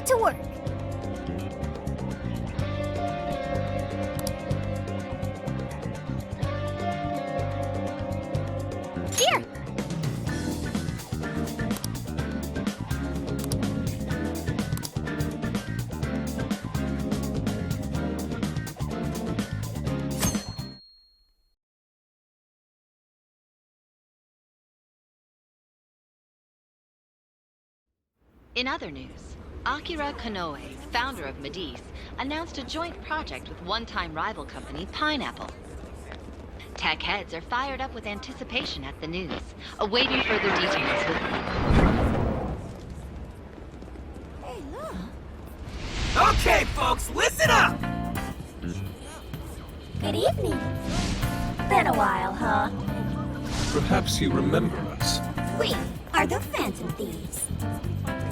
to work. Here. In other news, Akira Konoe, founder of Medice, announced a joint project with one-time rival company Pineapple. Tech heads are fired up with anticipation at the news, awaiting further details with Hey, look. Okay, folks, listen up! Good evening. Been a while, huh? Perhaps you remember us. We are the Phantom Thieves.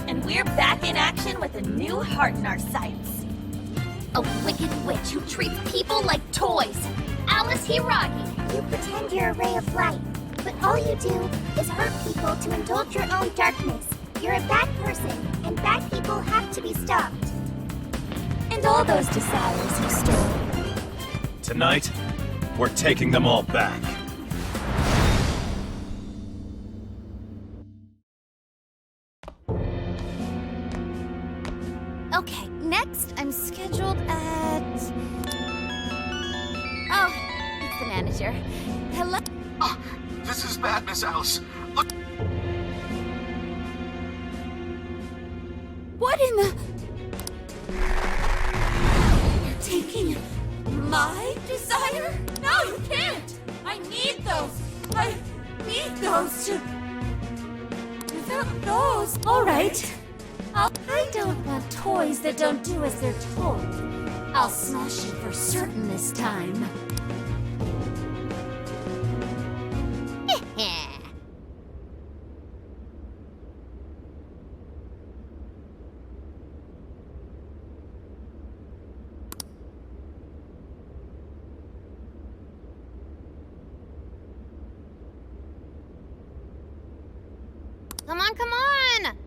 And we're back in action with a new heart in our sights. A wicked witch who treats people like toys. Alice Hiragi. You pretend you're a ray of light, but all you do is hurt people to indulge your own darkness. You're a bad person, and bad people have to be stopped. And all those desires you stole. Tonight, we're taking them all back. Okay, next I'm scheduled at... Oh, it's the manager. Hello? Ah, this is bad, Miss Alice. Look, What in the... You're taking my desire? No, you can't! I need those! I need those to... Without those... Alright. I don't want toys that don't do as they're told. I'll smash you for certain this time. Come on, come on!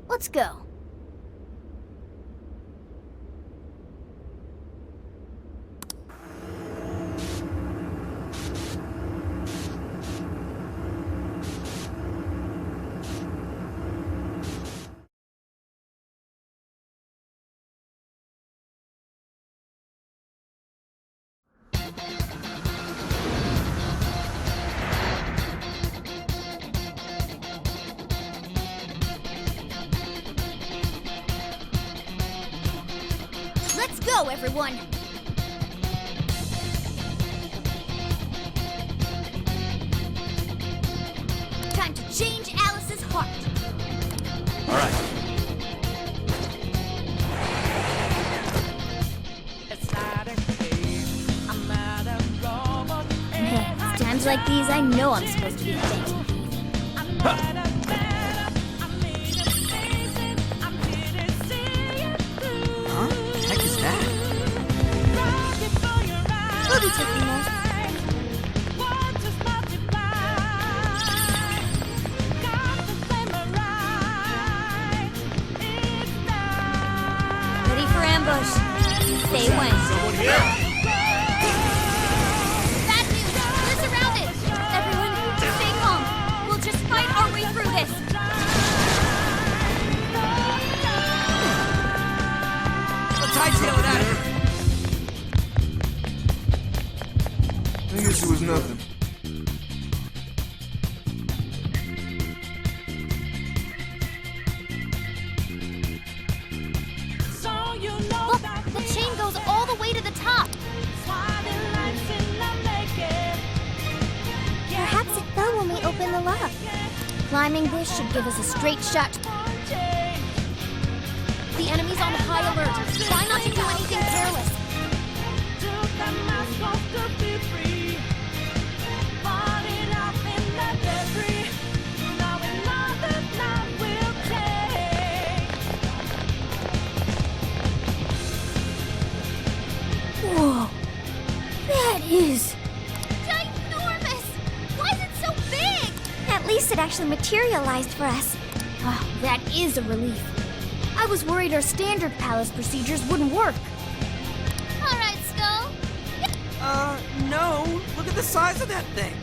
Let's go. Let's go, everyone! Time to change Alice's heart. All right. Man, it's times like these I know I'm supposed to be thankful. Huh? Heck is that? We'll be taking this. Ready for ambush. Say when. Someone here? Bad news! We're surrounded! Everyone, stay calm. We'll just fight our way through this. Let's hightail it out of here. I guess it was nothing. Look, the chain goes all the way to the top. Perhaps it fell when we opened the lock. Climbing this should give us a straight shot. The enemy's on high alert. Try not to do anything careless. Whoa. That is... ginormous! Why is it so big? At least actually materialized for us. Oh, that is a relief. I was worried our standard palace procedures wouldn't work. All right, Skull. No. Look at the size of that thing.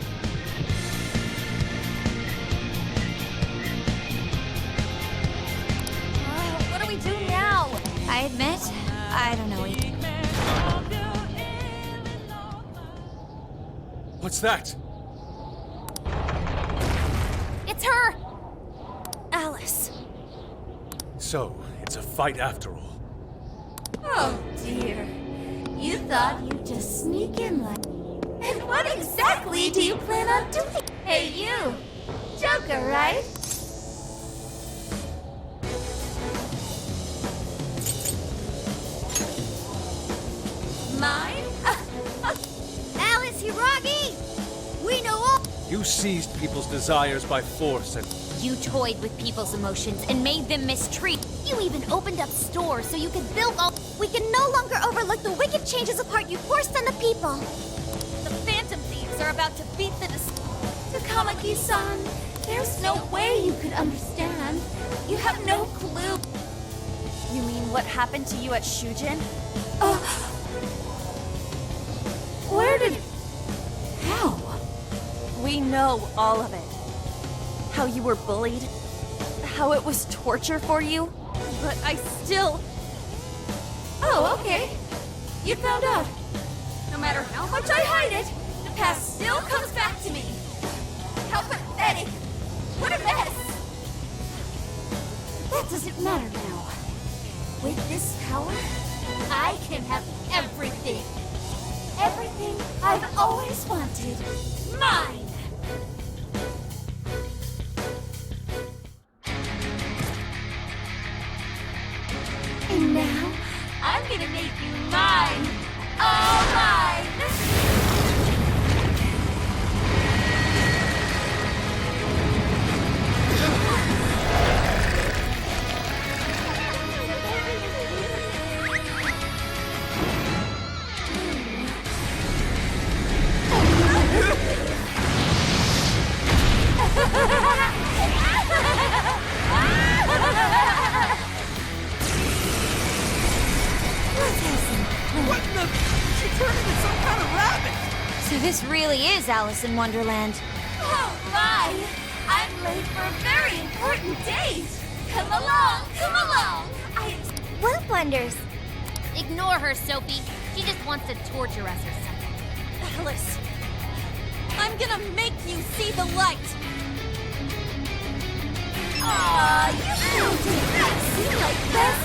What do we do now? I admit, I don't know either. What's that? It's her! Alice. So, it's a fight after all. Oh dear. You thought you'd just sneak in like... And what exactly do you plan on doing? Hey you! Joker, right? Mine? Alice Hiragi! We know all... You seized people's desires by force and... You toyed with people's emotions and made them mistreat. You even opened up stores so you could build all... We can no longer overlook the wicked changes apart you forced on the people. The Phantom Thieves are about to beat the... Takamaki-san, there's no way you could understand. You have no clue. You mean what happened to you at Shujin? Where did... How? We know all of it. How you were bullied. How it was torture for you. But I still... Oh, okay. You found out. No matter how much I hide it, the past still comes back to me. How pathetic. What a mess. That doesn't matter now. With this power, I can have everything. Everything I've always wanted. Mine! And now, I'm gonna make you mine! All mine! What in the... She turned into some kind of rabbit! So this really is Alice in Wonderland. Oh my! I'm late for a very important date! Come along, come along! What wonders? Ignore her, Sophie. She just wants to torture us or something. Alice, I'm gonna make you see the light! Aw, you did not seem like this!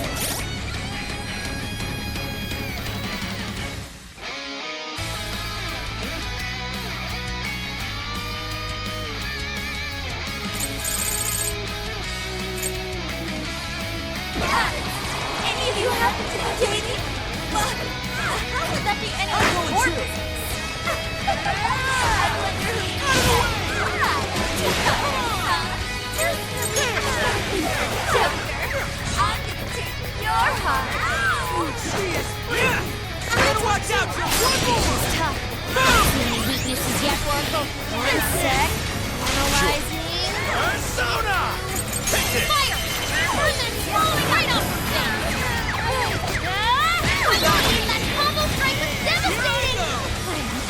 Any of you happen to be dating? How would that be any importance? I wonder who... Joker, I'm gonna take your heart. She is... Yeah! Better watch out, Joe! One more! It's tough. Any weaknesses yet, Oracle? One sec. Analyzing. Persona! Take it! Fire! Person swallowing right off her thing! That combo strike was devastating!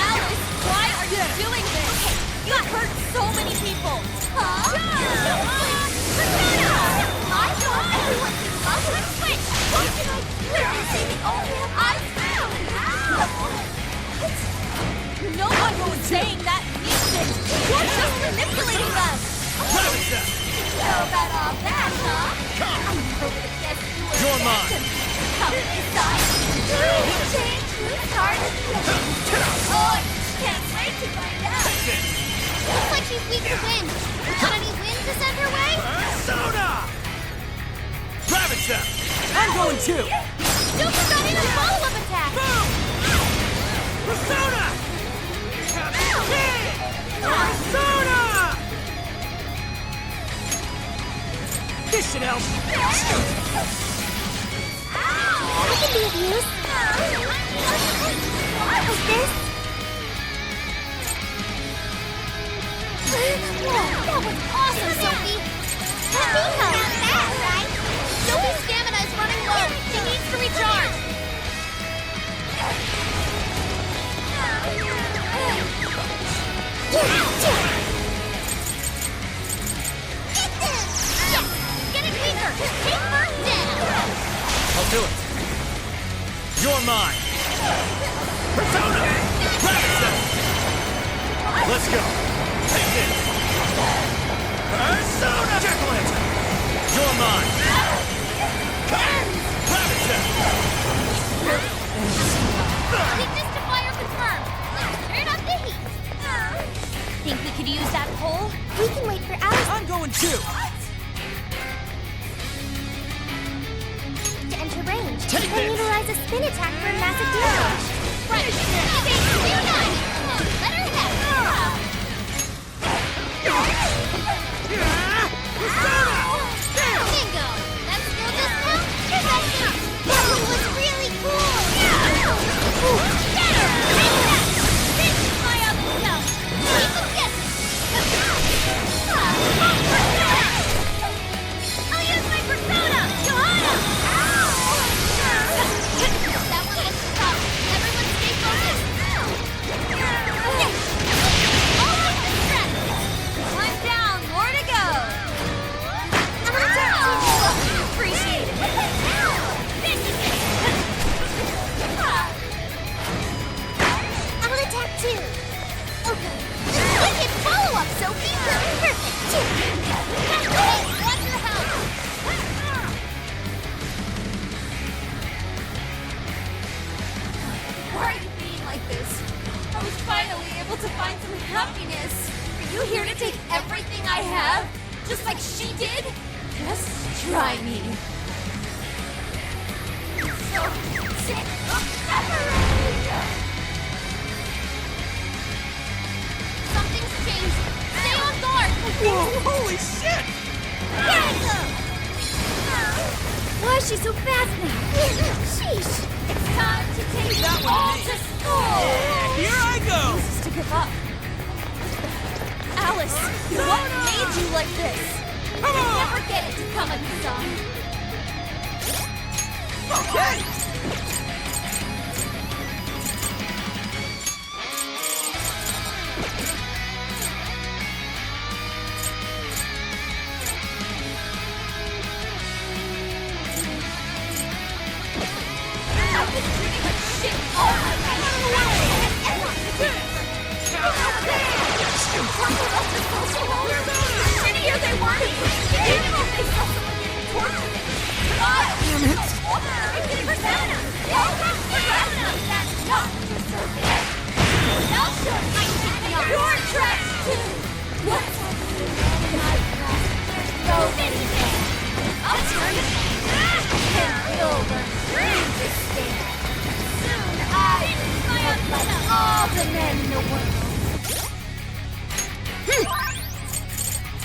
Alice, why are you doing this? You hurt so many people! Huh? I thought everyone could love her switch! What can I do? Is the only I found? No one was saying that means it! You're just manipulating us! Know about all that, huh? Come! I never would have guessed you were You're mine! Come inside! You changed whose heart is yours? Oh, I can't wait to find out! Looks like she's weak to wind. Got any wind to send her way? Persona! Ravage them! I'm going too! Don't forget in a follow-up attack! Persona! Persona! This should help. I can be of use. What was this? That was awesome, Sophie! Not bad, right? Sophie's stamina is running low. She needs to recharge. Yes! Getting weaker! Take her down! I'll do it. You're mine. Persona! Let's go. Take this. Persona! Jack-o'-lantern! You're mine. Weakness to fire confirmed. Let's turn up the heat. Think we could use that pole? We can wait for Alice I'm going too. to enter range. Take Then this. utilize a spin attack for massive damage. Right. Stay united. Let her have Bingo. That skill just now? That one was really cool. Get her. Take that. This is my other self. You can get I'll use my persona. Johanna. That one looks tough. Everyone stay focused. All right, stress. One down, more to go. Appreciate it. This is it. I'll attack too. Okay. Wicked follow-up, Sophie. Perfect. Hey, watch your health. Why are you being like this? I was finally able to find some happiness. Are you here to take everything I have? Just like she did? Just try me. So sick of separating. Something's changed. Stay on guard. Whoa, holy shit! Why is she so fast now? Sheesh. It's time to take That them one all me. to school. Here I go! This is to give up. Alice, what made you like this? Come on! Never get it to come at the sun. Okay! I've been treated like shit all my life. Shittier they were to me. Even if they saw someone getting tortured. Damn it. Persona. Persona. That's not deserving. I'll show my technique. You're trash too. What's happening? There's no anything. I'll turn it. And you'll learn to stand. Soon I will like all the men in the world.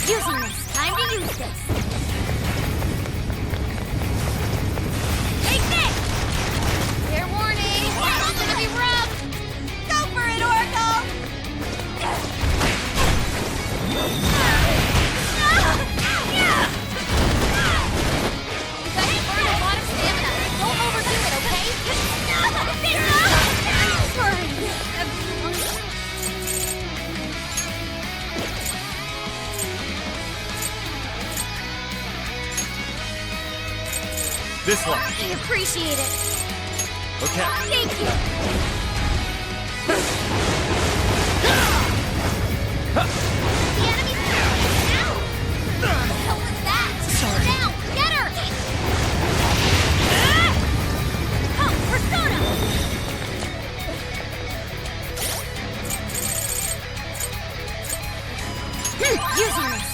Using this. Time to use this. Take this! Fair warning. It's gonna be rough. Go for it, Oracle! You guys burned a lot of stamina. Don't overdo it, okay? Sorry, everyone. This one. I appreciate it. Okay. Thank you. The enemy's now. What the hell was that? Sorry. Down. Get her. Come, Persona. Using this.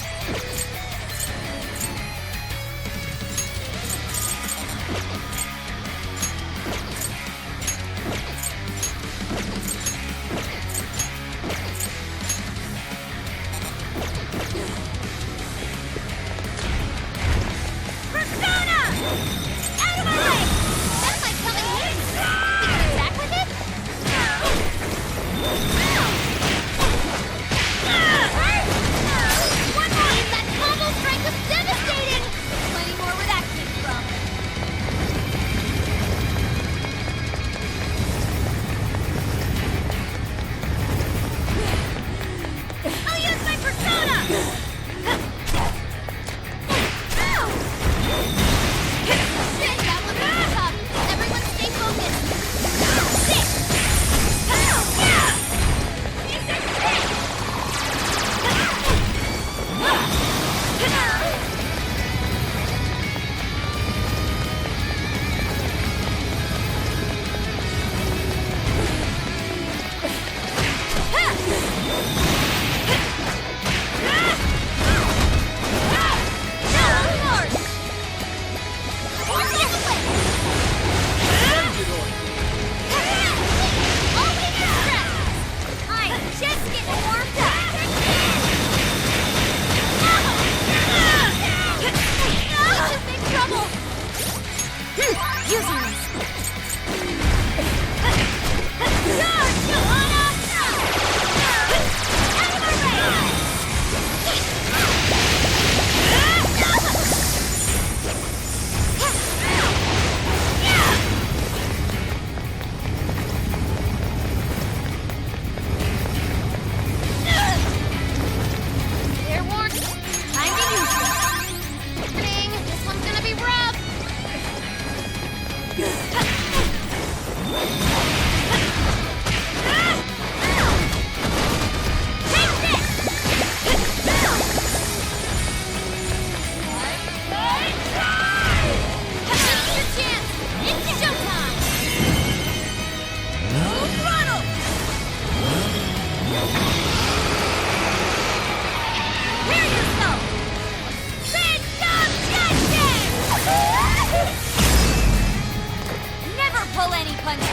punches.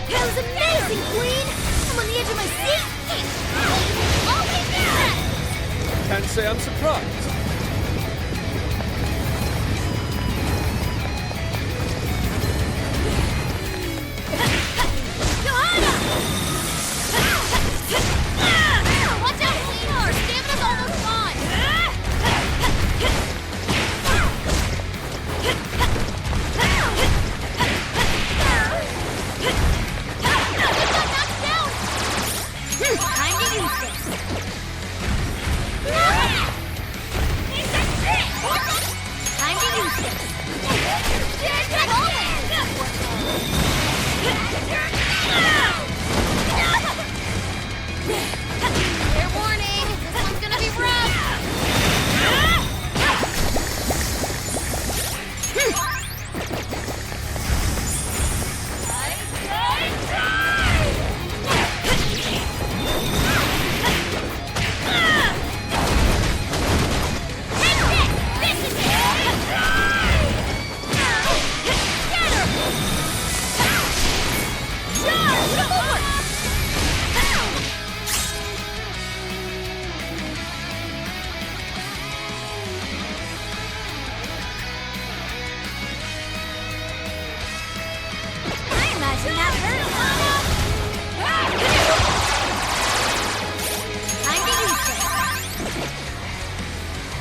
That was amazing, Queen! I'm on the edge of my seat! Oh my God! Can't say I'm surprised. Johanna! Watch out, Queen! Our stamina's almost gone! Time to use this! Time to use this! Fair warning! This one's gonna be rough!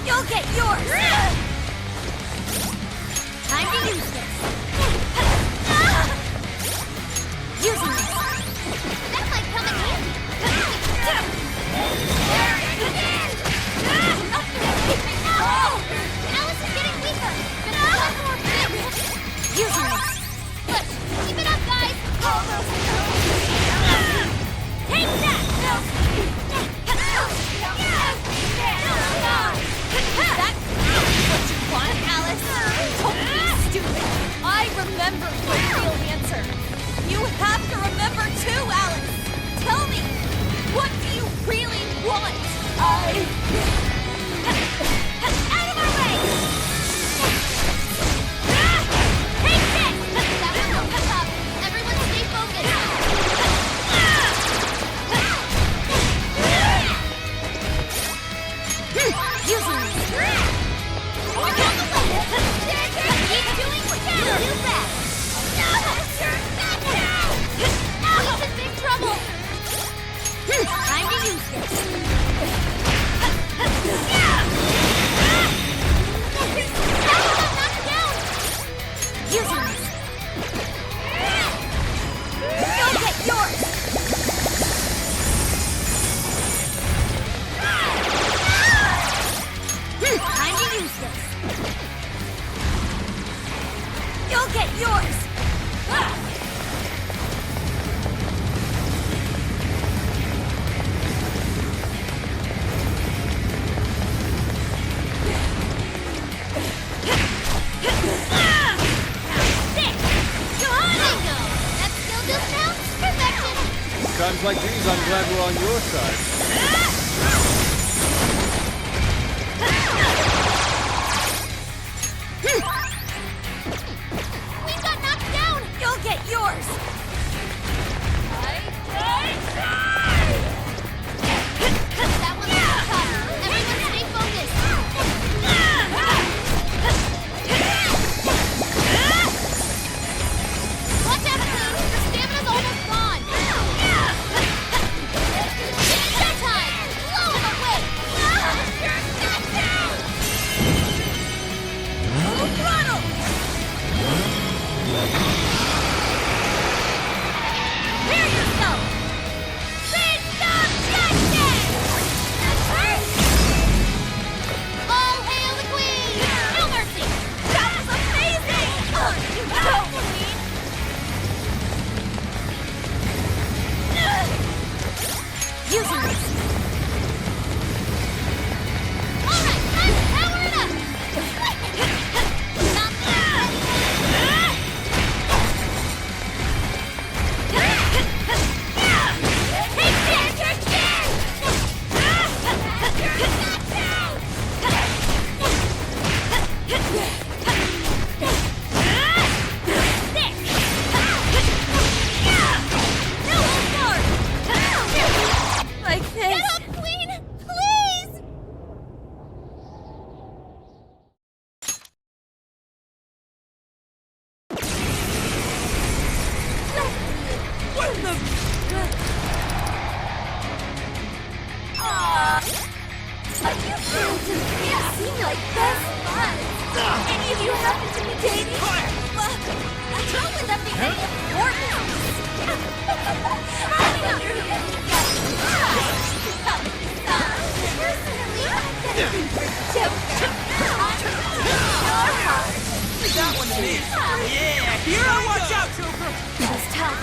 You'll get yours! Time to use this! Using this! That might come in handy! Alice is getting weaker! Using this! Let's keep it up, guys! Take that! That's what you want, Alice! Don't be stupid! I remember your real answer! You have to remember too, Alice! Tell me, what do you really want? Out of our way! Take this! That one will catch up! Everyone stay focused! Using this! Keep doing what you do best! He's in big trouble! Time to use this! Knocked down! Using this! You'll get yours! Time to use this! You'll get yours! Times like these, I'm glad we're on your side. We got knocked down! You'll get yours! That one's tough! Everyone stay focused! Watch out, Queen! Your stamina's almost gone! one to me. Yeah, here I watch out, Joker. Just help.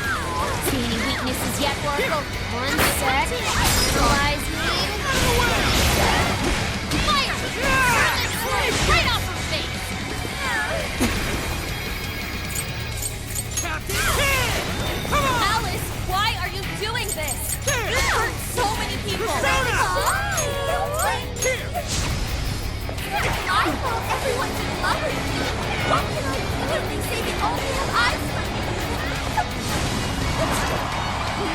See any weaknesses yet, Oracle? One sec. Neutralize me. Fire! Right off her face! Captain Kidd! Come on! Alice, why are you doing this? You hurt so many people! Persona! Here! I thought everyone's in love with me. What can I do? They say they only have eyes for me.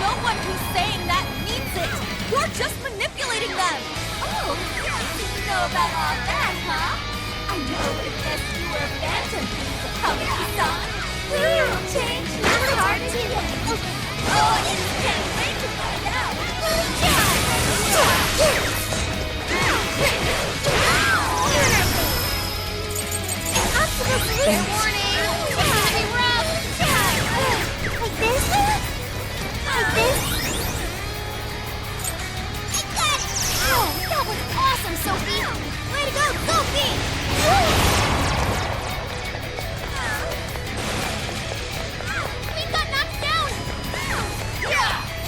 No one who's saying that means it. You're just manipulating them. Oh, you know about all that, huh? I know if this you were a phantom piece of coming sun. We'll change your heart today. Oh, I just can't wait to find out. I'm supposed to leave. Warning. It's gonna be rough. Like this? Like this? I got it! Oh, that was awesome, Sophie! Way to go, Sophie! We got knocked down!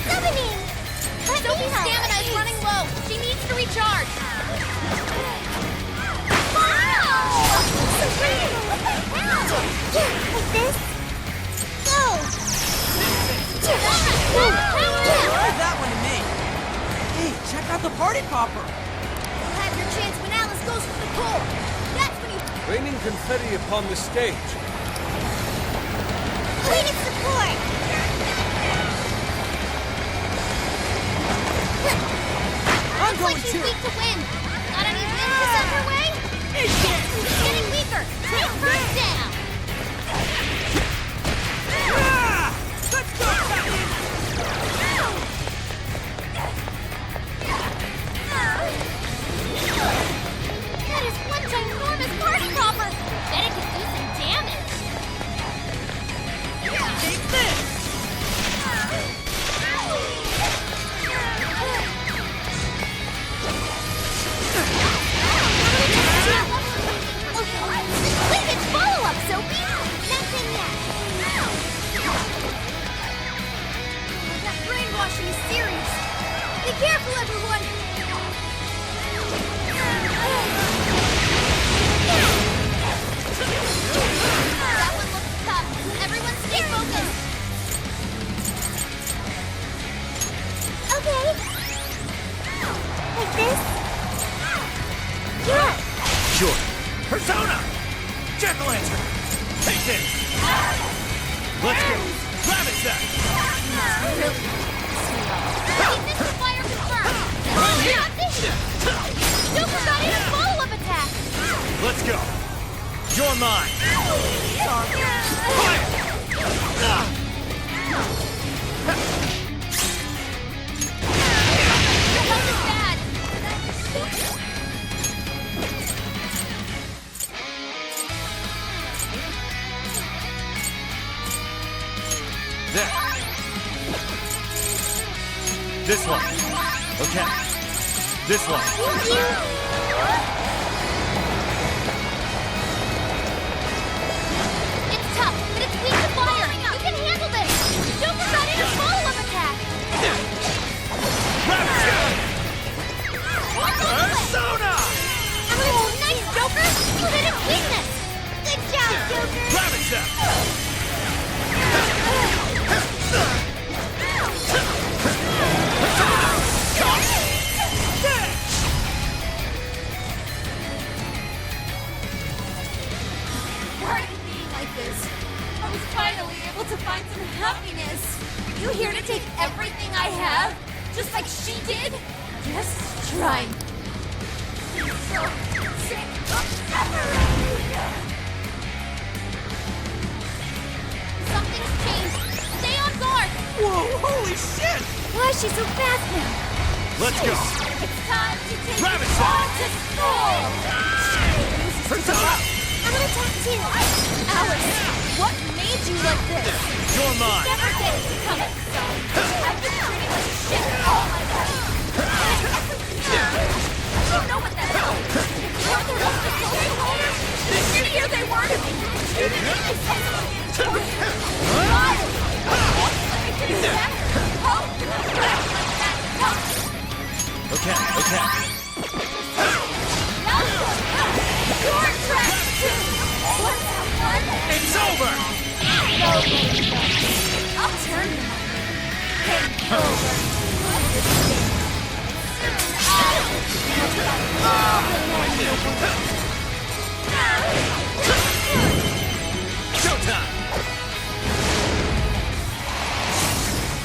Summoning! Sophie's stamina is running low. She needs to recharge. Wow! Sophie! Like this? Go! Leave that one to me. Hey, check out the party popper. You'll have your chance when Alice goes for the core. That's when you Raining confetti upon the stage. need support. I'm Looks like going she's too. weak to wind. Got any wind to send her way? She's getting weaker. Take her down. Ah! Let's go, Captain! That is one ginormous party popper. Bet it could do some damage. Take this! Wicked follow-up, Sophie! Nothing yet. That brainwashing is serious. Be careful, everyone! That one looks tough. Everyone stay focused. Okay. Like this? Yeah. Sure. Persona! Jack-o'-lantern! Take this! Let's go! Rabbit set! Weakness to fire confirmed. Not this. Joker got in a follow-up attack. Let's go! You're mine! Fire! Your health is bad. There! This one! Okay. This one! It's tough, but it's weak to fire. You can handle this. Joker got in a follow-up attack. Rabbit set! Persona! Oh, nice, Joker. You hit its weakness. Good job, Joker. Rabbit set! Why are you being like this? I was finally able to find some happiness. You here to take everything I have? Just like she did? Just trying. I'm so sick of separating. Something's changed. Stay on guard. Whoa, holy shit! Why is she so fast now? Let's go! It's time to take Rabbit it all to school. Persona! I'm gonna talk to you. Alice, what made you like this? You're mine! Never get it coming, so I've been treated like shit all my life. You know what that is. Weren't there lots of social holders? The shittier they were to me, Okay. Your track too! What's that one? It's over! No, I'll turn them on. Take over. Showtime!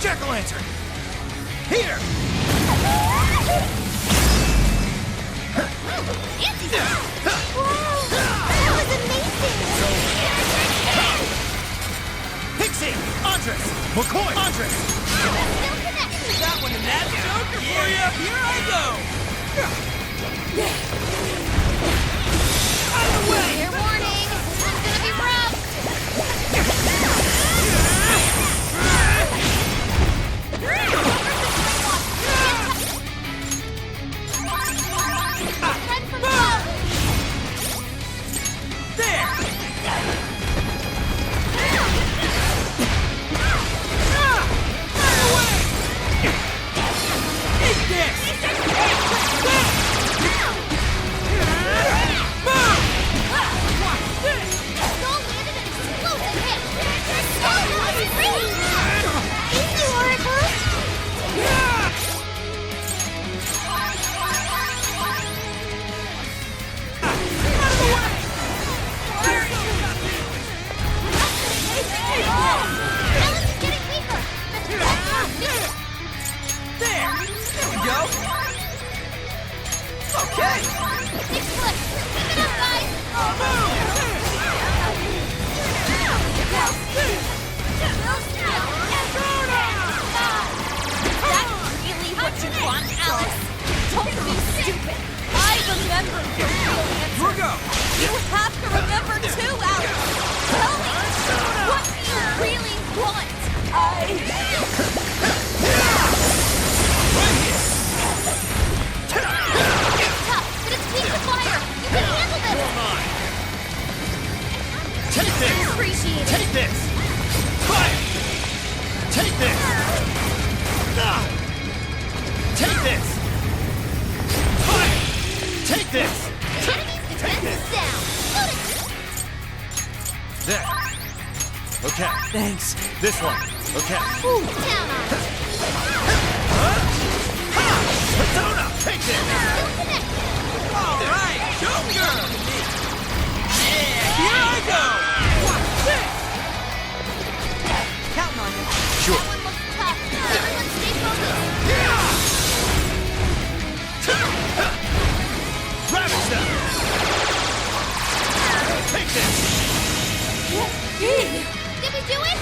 Jack-o'-lantern! Here! Wow, that was amazing! Pixie! Andres! McCoy! Andres! Still connected. That one in that Joker for you! Here I go! Out of the way! Fair warning, it's gonna be rough. Friend from above. There! Eat this! Boom! Watch this! Skull landed an explosive hit. Skull was free. Easy, Oracle. Alice is getting weaker. There! There we go! Okay! Big push. Keep it up, guys. That's really what you want, Alice. Don't be stupid. I remember your real answer. Here we go! You have to remember too, Alice. Tell me, what do you really want? It's tough, but it's weak to fire. You can handle this. Take this! Appreciate it. Take this! Fire! Take this! Ah! Take this! Fire! Take this! Enemy's defense is down. Shoot it. There. Okay. Thanks. This one. Okay. Down on it. Persona! Take this! Still connected. All right, Joker! Yeah, here I go! Watch this! Counting on you. That one looks tough. Everyone stay focused. Ravage them! Take this! Did we do it?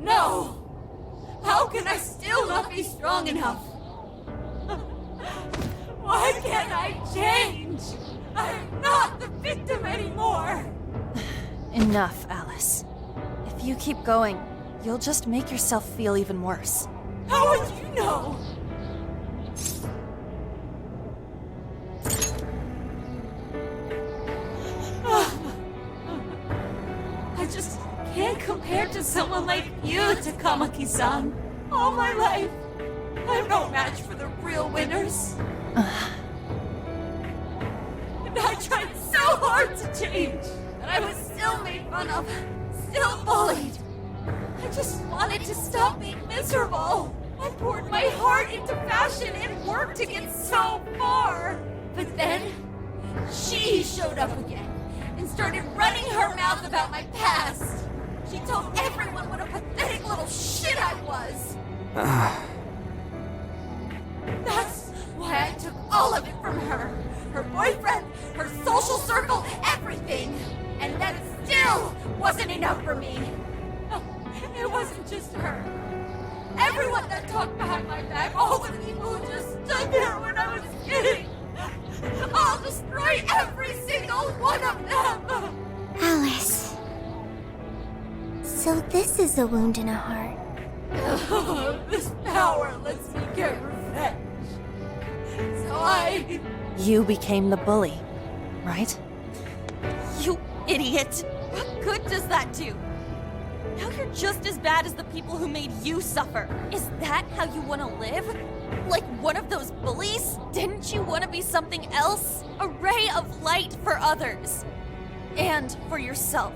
No! How can I still not be strong enough? Why can't I change? I'm not the victim anymore! Enough, Alice. If you keep going, you'll just make yourself feel even worse. How would you know? I just can't compare to someone like you, Takamaki-san. All my life, I'm no match for the real winners. And I tried so hard to change, and I was still made fun of, still bullied. I just wanted to stop being miserable. I poured my heart into fashion and worked to get so far. But then, she showed up again and started running her mouth about my past. She told everyone what a pathetic little shit I was. That's why I took all of it from her. Her boyfriend, her social circle, everything. And that still wasn't enough for me. No, it wasn't just her. Everyone that talked behind my back, all the people who just stood there when I was kidding. I'll destroy every single one of them. Alice. So this is a wound in a heart. This power lets me get revenge. So You became the bully, right? You idiot! What good does that do? Now you're just as bad as the people who made you suffer. Is that how you want to live? Like one of those bullies? Didn't you want to be something else? A ray of light for others. And for yourself.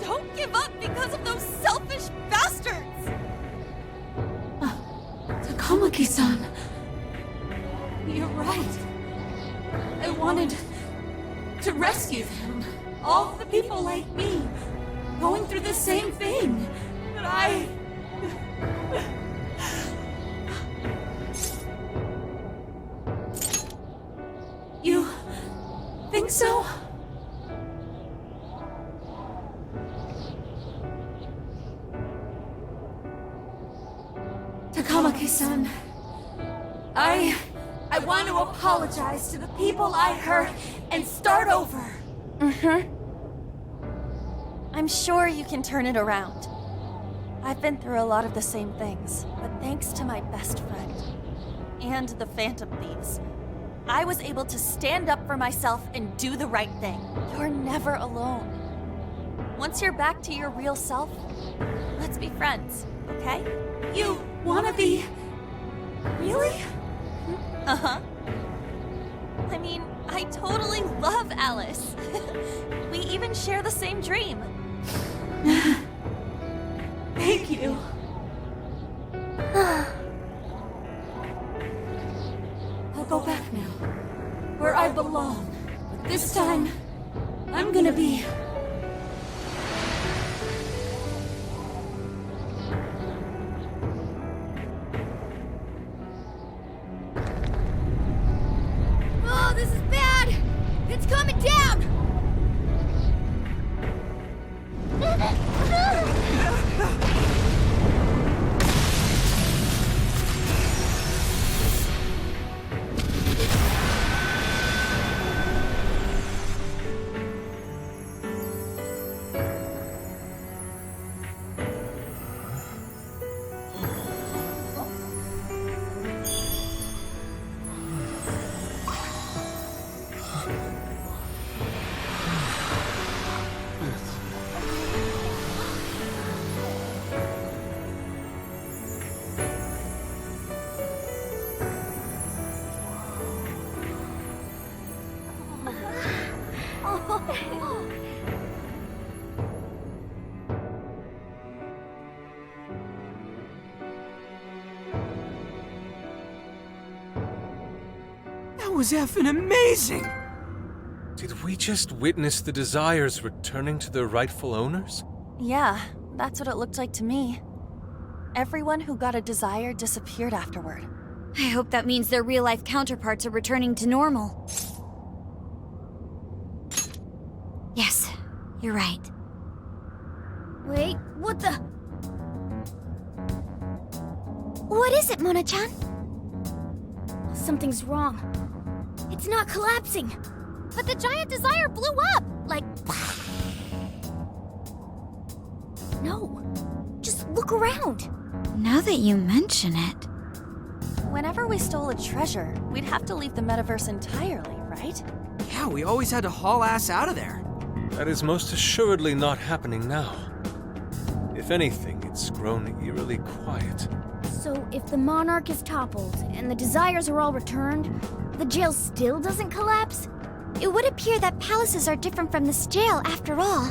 Don't give up because of those selfish bastards! Takamaki-san. You're right. I wanted to rescue them. All the people like me, going through the same thing. But I... You think so? Takamaki-san, I want to apologize to the people I hurt and start over. I'm sure you can turn it around. I've been through a lot of the same things, but thanks to my best friend and the Phantom Thieves, I was able to stand up for myself and do the right thing. You're never alone. Once you're back to your real self, let's be friends, okay? You wanna be... Really? Uh-huh. I mean, I totally love Alice. We even share the same dream. Thank you. I'll go back now, where I belong. But this time, I'm gonna be... Oh, this is bad! It's coming down! That was effing amazing! Did we just witness the Desires returning to their rightful owners? Yeah, that's what it looked like to me. Everyone who got a desire disappeared afterward. I hope that means their real-life counterparts are returning to normal. Yes, you're right. Wait, what the? What is it, Mona-chan? Something's wrong. It's not collapsing. But the giant desire blew up! Like... No. Just look around. Now that you mention it... Whenever we stole a treasure, we'd have to leave the metaverse entirely, right? Yeah, we always had to haul ass out of there. That is most assuredly not happening now. If anything, it's grown eerily quiet. So if the Monarch is toppled and the desires are all returned, the jail still doesn't collapse? It would appear that palaces are different from this jail after all.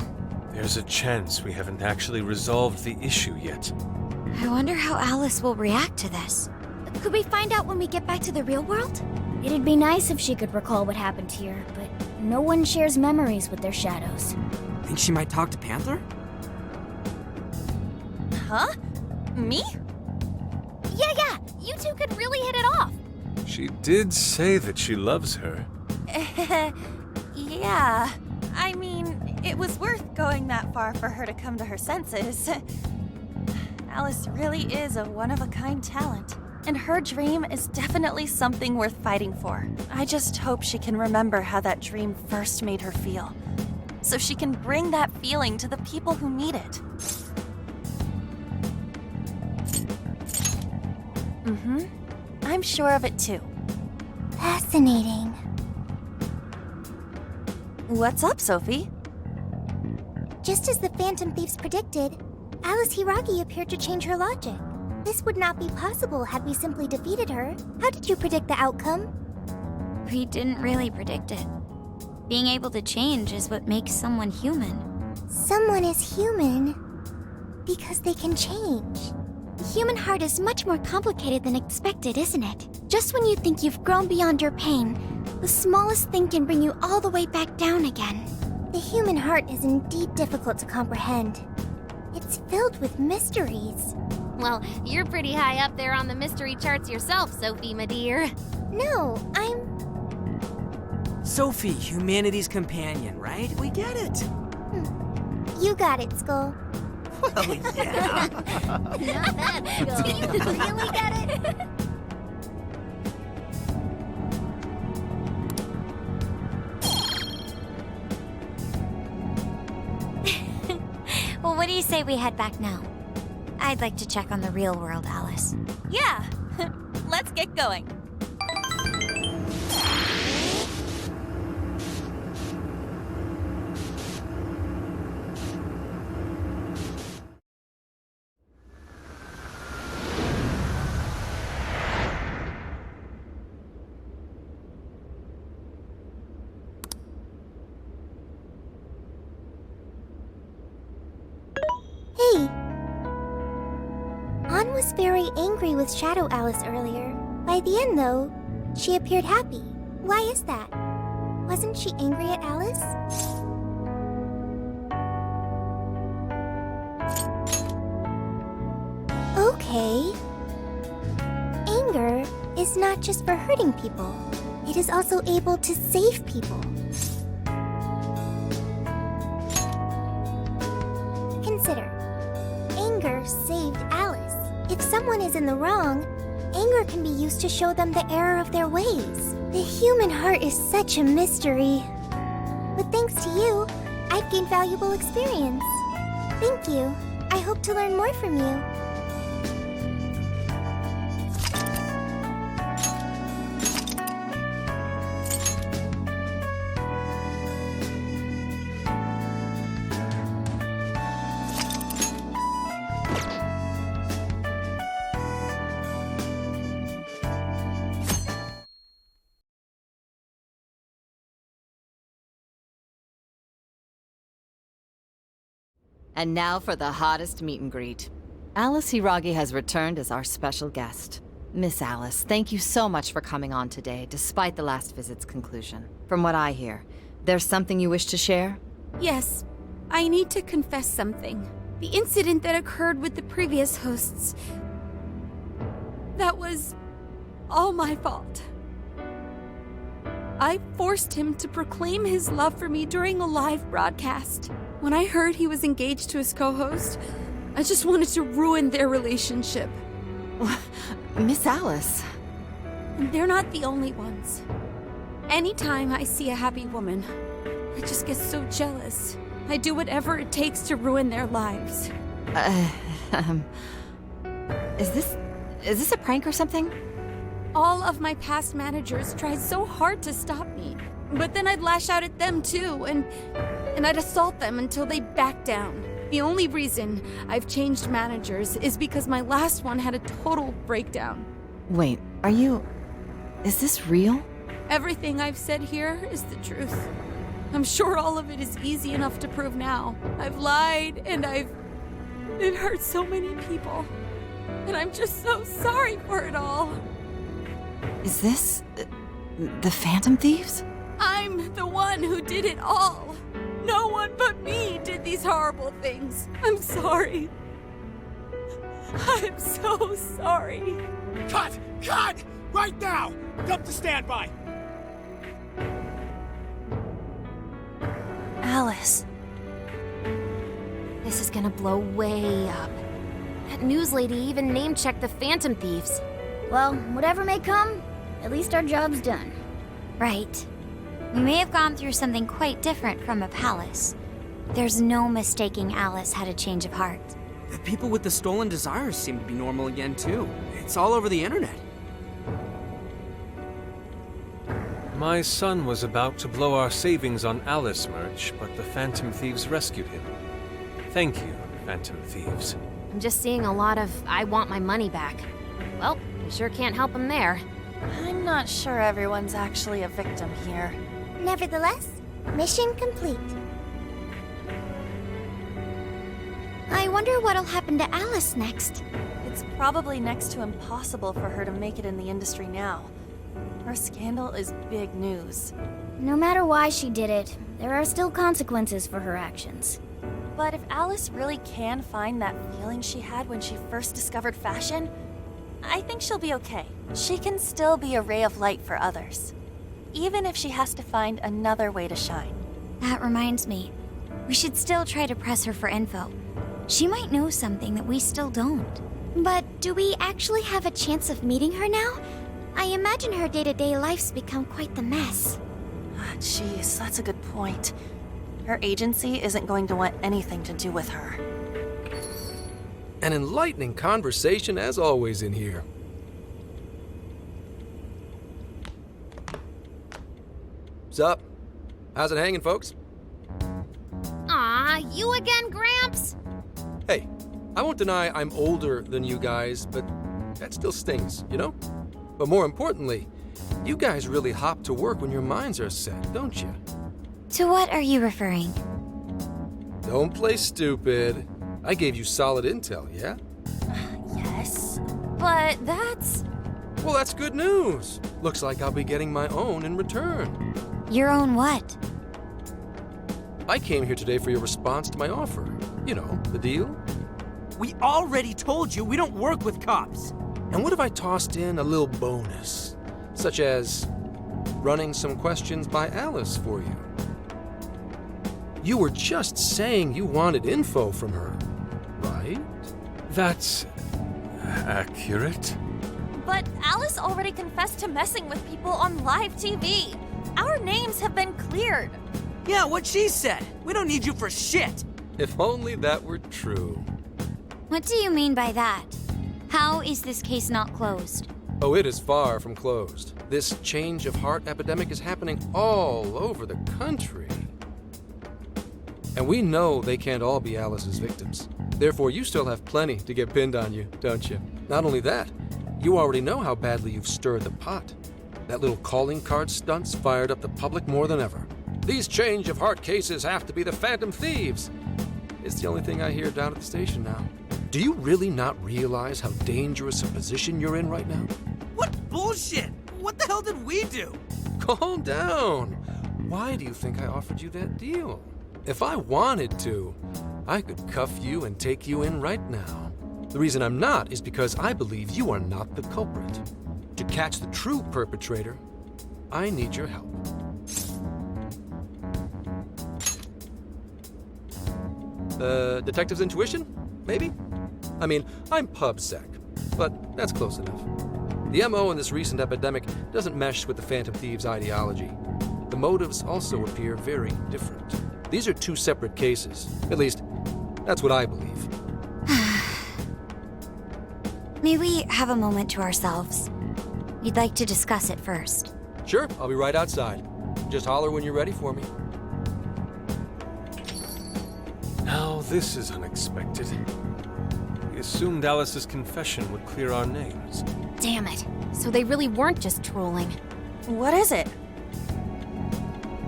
There's a chance we haven't actually resolved the issue yet. I wonder how Alice will react to this. Could we find out when we get back to the real world? It'd be nice if she could recall what happened here, but no one shares memories with their shadows. Think she might talk to Panther? Huh? Me? Yeah, you two could really hit it off. She did say that she loves her. Yeah. I mean, it was worth going that far for her to come to her senses. Alice really is a one-of-a-kind talent. And her dream is definitely something worth fighting for. I just hope she can remember how that dream first made her feel. so she can bring that feeling to the people who need it. I'm sure of it too. Fascinating. What's up, Sophie? Just as the Phantom Thieves predicted, Alice Hiragi appeared to change her logic. This would not be possible had we simply defeated her. How did you predict the outcome? We didn't really predict it. Being able to change is what makes someone human. Someone is human because they can change. The human heart is much more complicated than expected, isn't it? Just when you think you've grown beyond your pain, the smallest thing can bring you all the way back down again. The human heart is indeed difficult to comprehend. It's filled with mysteries. Well, you're pretty high up there on the mystery charts yourself, Sophie, my dear. No, I'm... Sophie, humanity's companion, right? We get it. You got it, Skull. Well, yeah. Not that. Do you really get it? Well, what do you say we head back now? I'd like to check on the real world, Alice. Yeah, let's get going. Hey! Ann was very angry with Shadow Alice earlier. By the end, though, she appeared happy. Why is that? Wasn't she angry at Alice? Okay. Anger is not just for hurting people. It is also able to save people. Consider. Anger saved Alice. If someone is in the wrong, anger can be used to show them the error of their ways. The human heart is such a mystery. But thanks to you, I've gained valuable experience. Thank you. I hope to learn more from you. And now for the hottest meet and greet. Alice Hiragi has returned as our special guest. Miss Alice, thank you so much for coming on today, despite the last visit's conclusion. From what I hear, there's something you wish to share? Yes, I need to confess something. The incident that occurred with the previous hosts... that was all my fault. I forced him to proclaim his love for me during a live broadcast. When I heard he was engaged to his co-host, I just wanted to ruin their relationship. Miss Alice. And they're not the only ones. Anytime I see a happy woman, I just get so jealous. I do whatever it takes to ruin their lives. Is this a prank or something? All of my past managers tried so hard to stop me. But then I'd lash out at them too, and I'd assault them until they backed down. The only reason I've changed managers is because my last one had a total breakdown. Wait, is this real? Everything I've said here is the truth. I'm sure all of it is easy enough to prove now. I've lied, and it hurt so many people. And I'm just so sorry for it all. Is this the Phantom Thieves? I'm the one who did it all. No one but me did these horrible things. I'm sorry. I'm so sorry. Cut! Cut! Right now! Come to standby! Alice. This is gonna blow way up. That news lady even name-checked the Phantom Thieves. Well, whatever may come, at least our job's done. Right. We may have gone through something quite different from a palace. There's no mistaking Alice had a change of heart. The people with the stolen desires seem to be normal again, too. It's all over the internet. My son was about to blow our savings on Alice merch, but the Phantom Thieves rescued him. Thank you, Phantom Thieves. I'm just seeing a lot of I want my money back. Well, we sure can't help him there. I'm not sure everyone's actually a victim here. Nevertheless, mission complete. I wonder what'll happen to Alice next. It's probably next to impossible for her to make it in the industry now. Her scandal is big news. No matter why she did it, there are still consequences for her actions. But if Alice really can find that feeling she had when she first discovered fashion, I think she'll be okay. She can still be a ray of light for others, even if she has to find another way to shine. That reminds me, we should still try to press her for info. She might know something that we still don't. But do we actually have a chance of meeting her now? I imagine her day-to-day life's become quite the mess. Jeez, that's a good point. Her agency isn't going to want anything to do with her. An enlightening conversation as always in here. Sup? How's it hanging, folks? Aw, you again, Gramps? Hey, I won't deny I'm older than you guys, but that still stings, you know? But more importantly, you guys really hop to work when your minds are set, don't you? To what are you referring? Don't play stupid. I gave you solid intel, yeah? Yes, but that's... Well, that's good news. Looks like I'll be getting my own in return. Your own what? I came here today for your response to my offer. You know, the deal. We already told you we don't work with cops. And what if I tossed in a little bonus? Such as running some questions by Alice for you. You were just saying you wanted info from her, right? That's accurate. But Alice already confessed to messing with people on live TV. Our names have been cleared. Yeah, what she said. We don't need you for shit. If only that were true. What do you mean by that? How is this case not closed? Oh, it is far from closed. This change of heart epidemic is happening all over the country. And we know they can't all be Alice's victims. Therefore, you still have plenty to get pinned on you, don't you? Not only that, you already know how badly you've stirred the pot. That little calling card stunt's fired up the public more than ever. These change of heart cases have to be the Phantom Thieves. It's the only thing I hear down at the station now. Do you really not realize how dangerous a position you're in right now? What bullshit? What the hell did we do? Calm down. Why do you think I offered you that deal? If I wanted to, I could cuff you and take you in right now. The reason I'm not is because I believe you are not the culprit. To catch the true perpetrator, I need your help. Detective's intuition? Maybe? I mean, I'm PubSec, but that's close enough. The MO in this recent epidemic doesn't mesh with the Phantom Thieves' ideology. The motives also appear very different. These are two separate cases. At least, that's what I believe. May we have a moment to ourselves? We'd like to discuss it first. Sure, I'll be right outside. Just holler when you're ready for me. Now this is unexpected. We assumed Alice's confession would clear our names. Damn it. So they really weren't just trolling. What is it?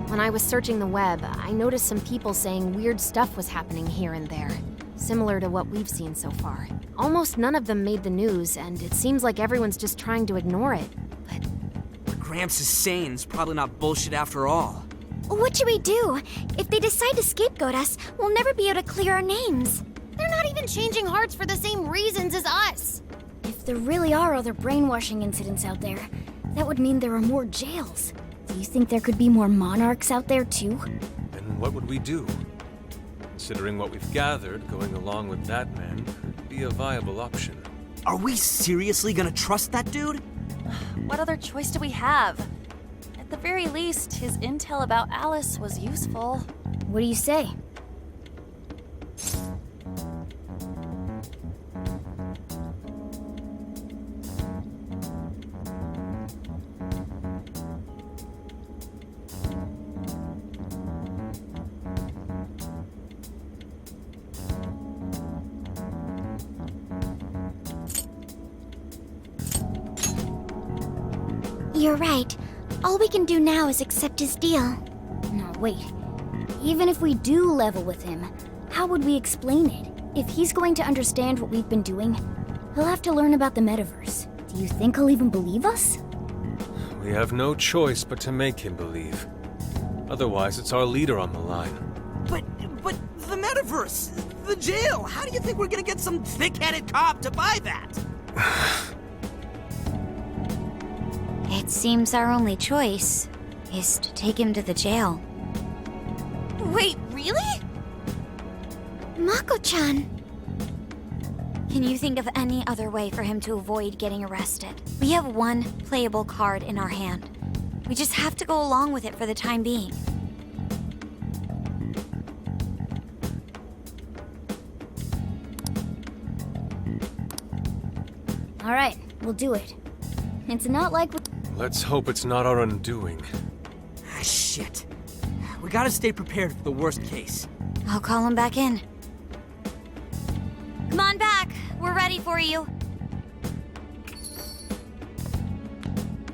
When I was searching the web, I noticed some people saying weird stuff was happening here and there, similar to what we've seen so far. Almost none of them made the news, and it seems like everyone's just trying to ignore it. But what Gramps is saying is probably not bullshit after all. What should we do? If they decide to scapegoat us, we'll never be able to clear our names. They're not even changing hearts for the same reasons as us. If there really are other brainwashing incidents out there, that would mean there are more jails. Do you think there could be more monarchs out there too? Then what would we do? Considering what we've gathered, going along with that man could be a viable option. Are we seriously gonna trust that dude? What other choice do we have? At the very least, his intel about Alice was useful. What do you say? You're right. All we can do now is accept his deal. No, wait. Even if we do level with him, how would we explain it? If he's going to understand what we've been doing, he'll have to learn about the metaverse. Do you think he'll even believe us? We have no choice but to make him believe. Otherwise, it's our leader on the line. But the metaverse, the jail. How do you think we're gonna get some thick-headed cop to buy that? It seems our only choice is to take him to the jail. Wait, really? Mako-chan. Can you think of any other way for him to avoid getting arrested? We have one playable card in our hand. We just have to go along with it for the time being. All right, we'll do it. It's not like Let's hope it's not our undoing. Ah, shit. We gotta stay prepared for the worst case. I'll call him back in. Come on back. We're ready for you.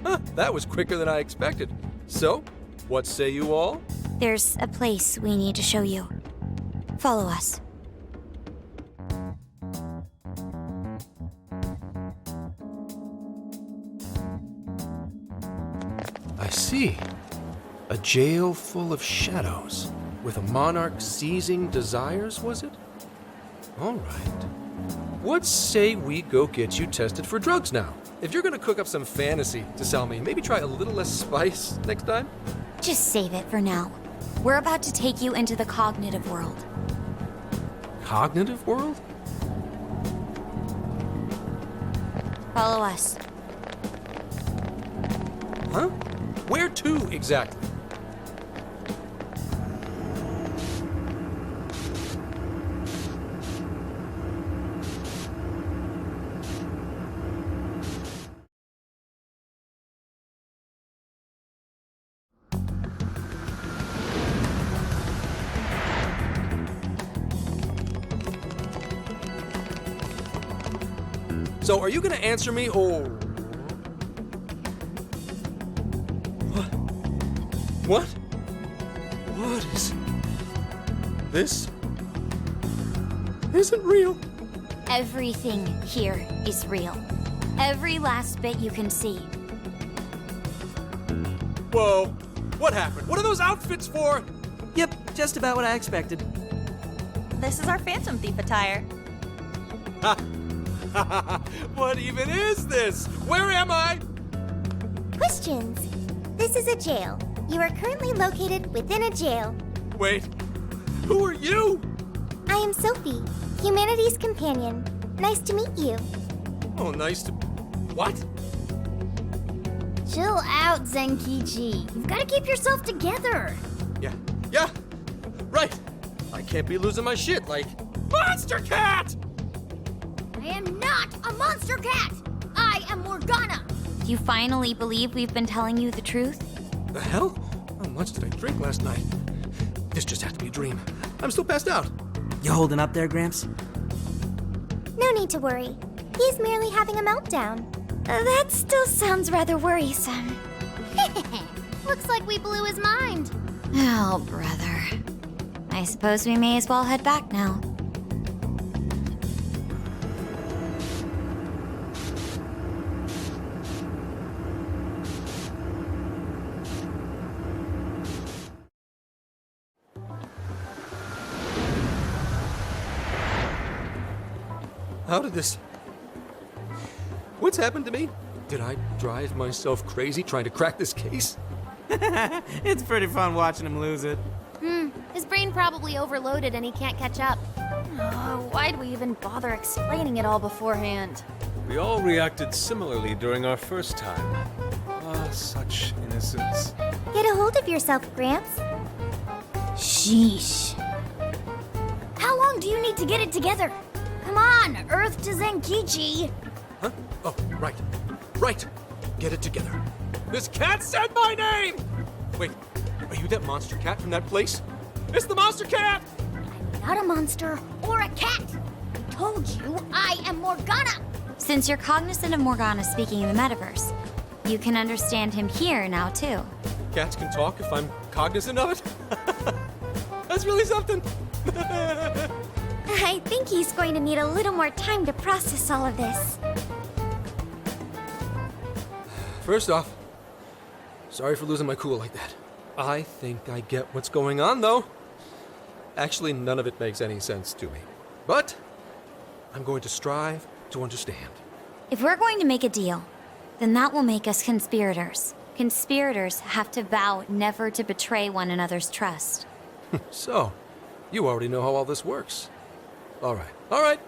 Huh, that was quicker than I expected. So, what say you all? There's a place we need to show you. Follow us. I see. A jail full of shadows. With a monarch seizing desires, was it? All right. What say we go get you tested for drugs now? If you're gonna cook up some fantasy to sell me, maybe try a little less spice next time? Just save it for now. We're about to take you into the cognitive world. Cognitive world? Follow us. Huh? Where to exactly? So, are you gonna answer me, or... What? What is... This... isn't real. Everything here is real. Every last bit you can see. Whoa. What happened? What are those outfits for? Yep, just about what I expected. This is our Phantom Thief attire. Ha! What even is this? Where am I? Questions. This is a jail. You are currently located within a jail. Wait, who are you? I am Sophie, humanity's companion. Nice to meet you. Oh, nice to... What? Chill out, Zenkichi. You've got to keep yourself together. Yeah, right. I can't be losing my shit like... Monster Cat! I am not a monster cat! I am Morgana! Do you finally believe we've been telling you the truth? The hell? How much did I drink last night? This just had to be a dream. I'm still passed out. You holding up there, Gramps? No need to worry. He's merely having a meltdown. That still sounds rather worrisome. Looks like we blew his mind. Oh, brother. I suppose we may as well head back now. How did this... What's happened to me? Did I drive myself crazy trying to crack this case? It's pretty fun watching him lose it. His brain probably overloaded and he can't catch up. Why'd we even bother explaining it all beforehand? We all reacted similarly during our first time. Ah, such innocence. Get a hold of yourself, Gramps. Sheesh. How long do you need to get it together? Come on, Earth to Zenkichi. Huh? Oh, right. Right. Get it together. This cat said my name! Wait, are you that monster cat from that place? It's the monster cat! Not a monster or a cat. I told you I am Morgana. Since you're cognizant of Morgana speaking in the metaverse, you can understand him here now, too. Cats can talk if I'm cognizant of it? That's really something. I think he's going to need a little more time to process all of this. First off, sorry for losing my cool like that. I think I get what's going on, though. Actually, none of it makes any sense to me. But I'm going to strive to understand. If we're going to make a deal, then that will make us conspirators. Conspirators have to vow never to betray one another's trust. So, you already know how all this works. All right.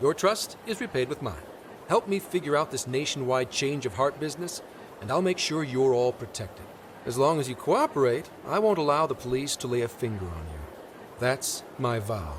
Your trust is repaid with mine. Help me figure out this nationwide change of heart business, and I'll make sure you're all protected. As long as you cooperate, I won't allow the police to lay a finger on you. That's my vow.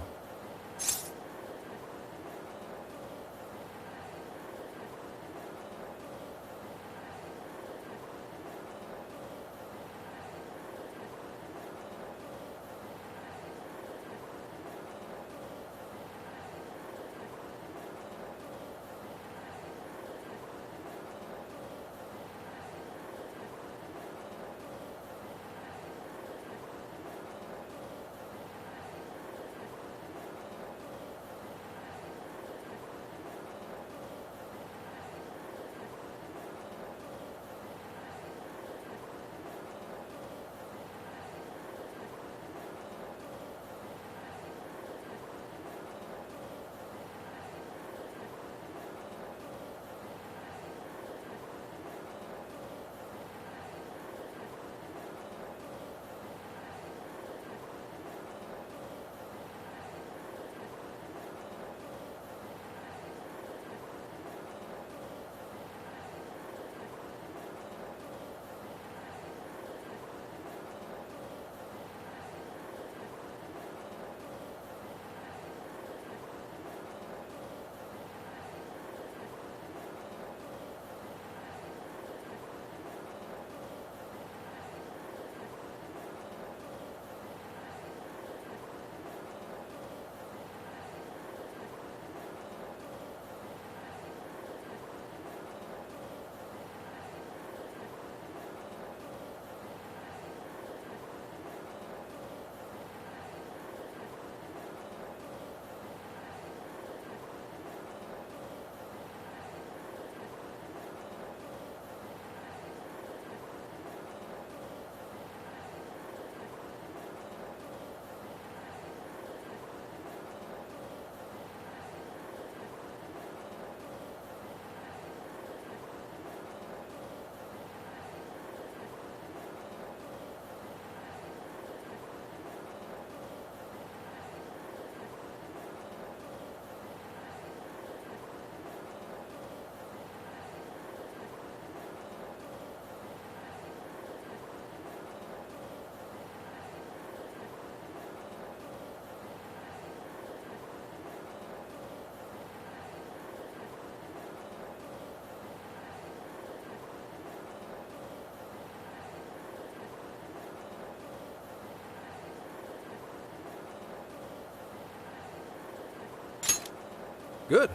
Good.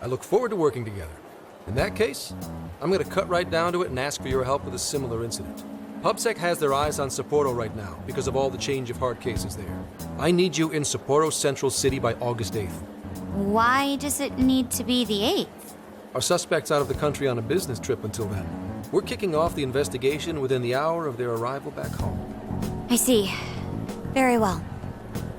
I look forward to working together. In that case, I'm going to cut right down to it and ask for your help with a similar incident. PubSec has their eyes on Sapporo right now because of all the change of heart cases there. I need you in Sapporo Central City by August 8th. Why does it need to be the 8th? Our suspect's out of the country on a business trip until then. We're kicking off the investigation within the hour of their arrival back home. I see. Very well.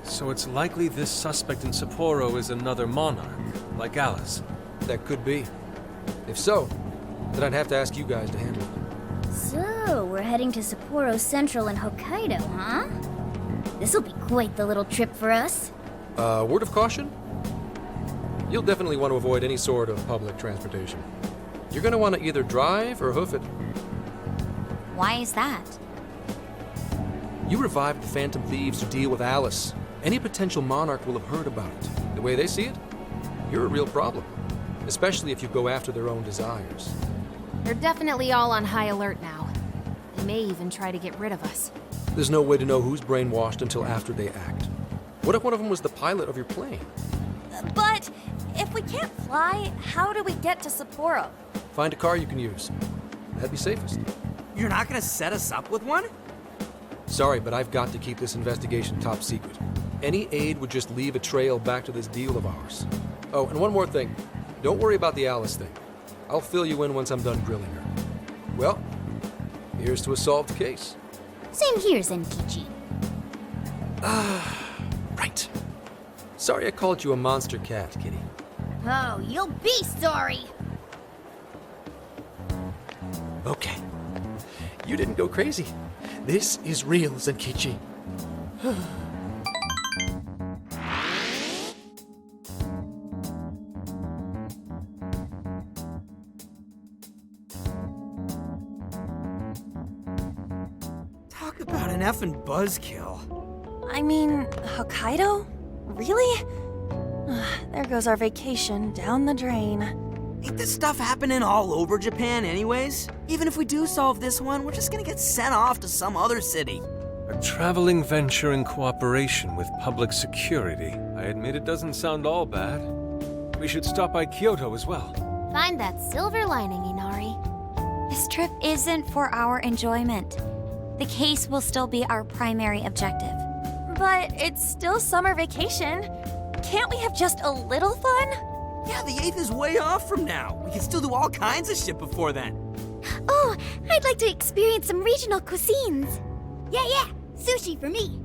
So it's likely this suspect in Sapporo is another monarch, like Alice. That could be. If so, then I'd have to ask you guys to handle it. So, we're heading to Sapporo Central in Hokkaido, huh? This'll be quite the little trip for us. Word of caution? You'll definitely want to avoid any sort of public transportation. You're going to want to either drive or hoof it. Why is that? You revived the Phantom Thieves to deal with Alice. Any potential monarch will have heard about it. The way they see it, you're a real problem. Especially if you go after their own desires. They're definitely all on high alert now. They may even try to get rid of us. There's no way to know who's brainwashed until after they act. What if one of them was the pilot of your plane? But if we can't fly, how do we get to Sapporo? Find a car you can use. That'd be safest. You're not gonna set us up with one? Sorry, but I've got to keep this investigation top secret. Any aid would just leave a trail back to this deal of ours. Oh, and one more thing. Don't worry about the Alice thing. I'll fill you in once I'm done grilling her. Well, here's to a solved case. Same here, Zenkichi. Right. Sorry I called you a monster cat, Kitty. Oh, you'll be sorry. Okay. You didn't go crazy. This is real, Zenkichi. Talk about an effing buzzkill. I mean, Hokkaido? Really? There goes our vacation down the drain. Ain't this stuff happening all over Japan anyways? Even if we do solve this one, we're just gonna get sent off to some other city. A traveling venture in cooperation with public security. I admit it doesn't sound all bad. We should stop by Kyoto as well. Find that silver lining, Inari. This trip isn't for our enjoyment. The case will still be our primary objective. But it's still summer vacation. Can't we have just a little fun? Yeah, the 8th is way off from now. We can still do all kinds of shit before then. Oh, I'd like to experience some regional cuisines. Yeah, sushi for me.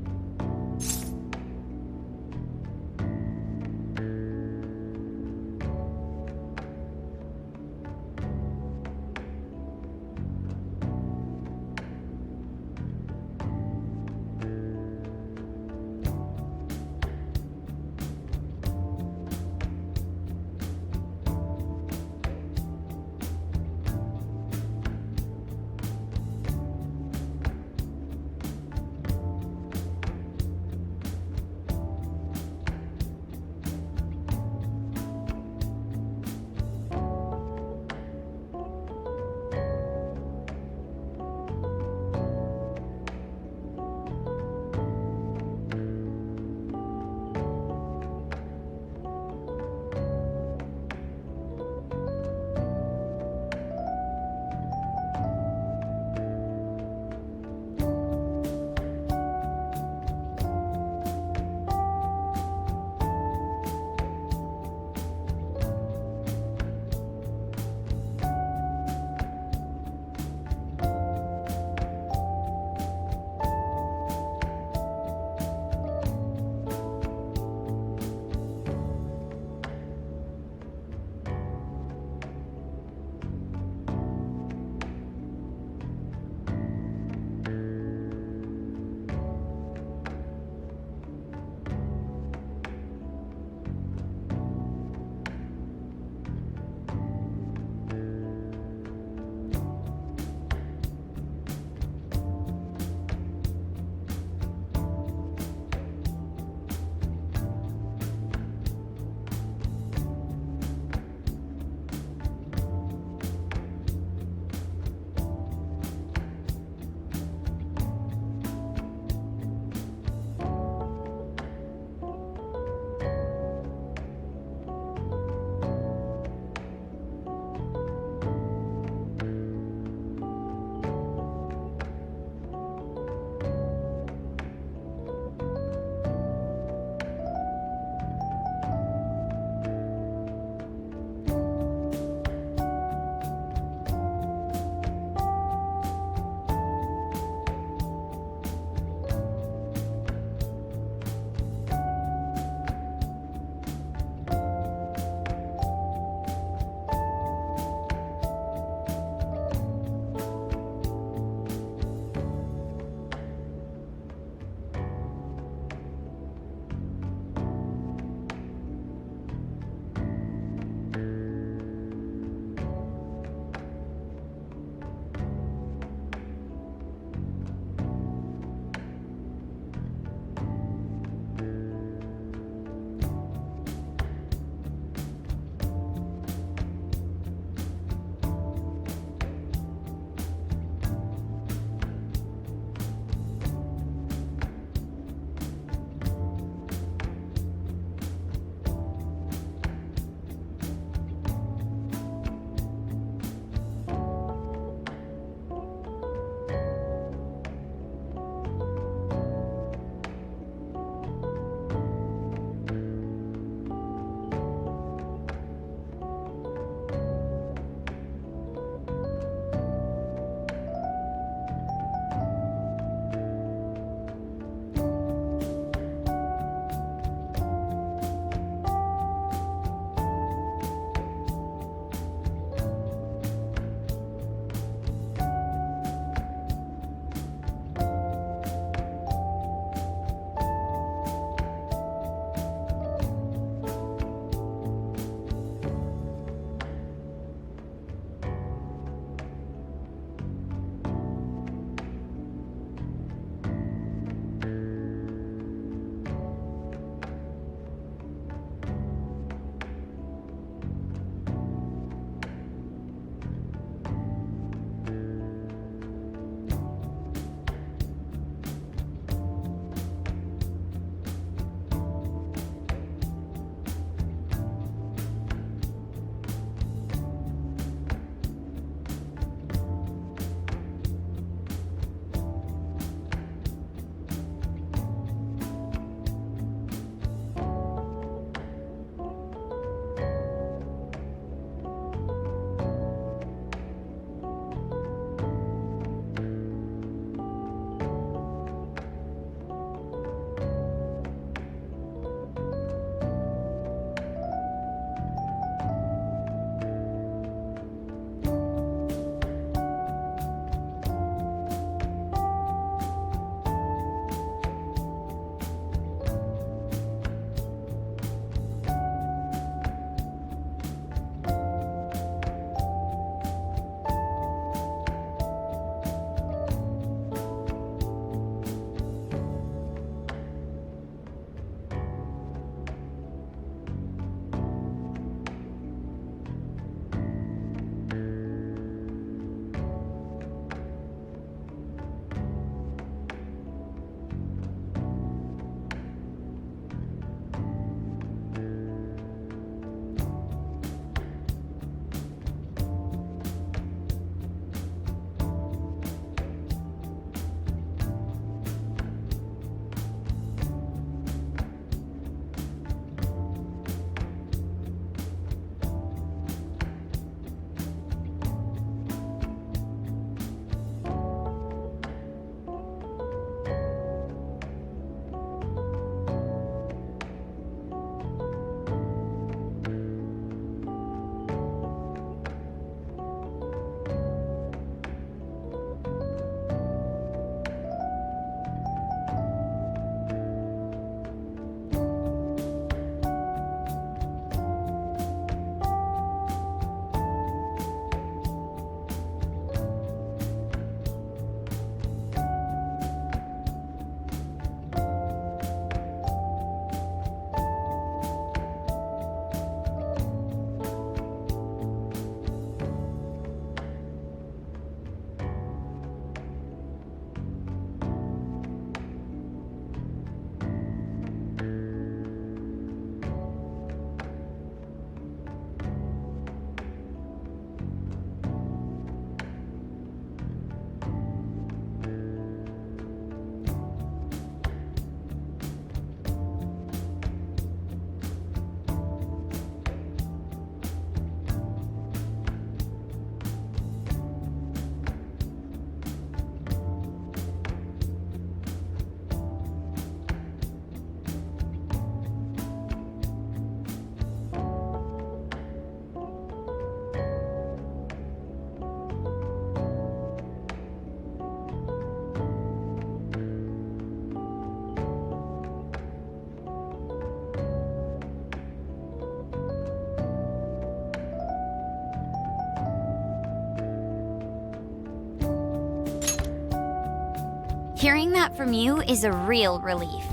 Hearing that from you is a real relief.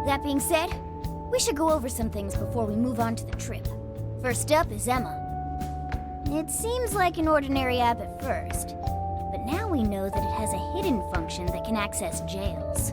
That being said, we should go over some things before we move on to the trip. First up is Emma. It seems like an ordinary app at first, but now we know that it has a hidden function that can access jails.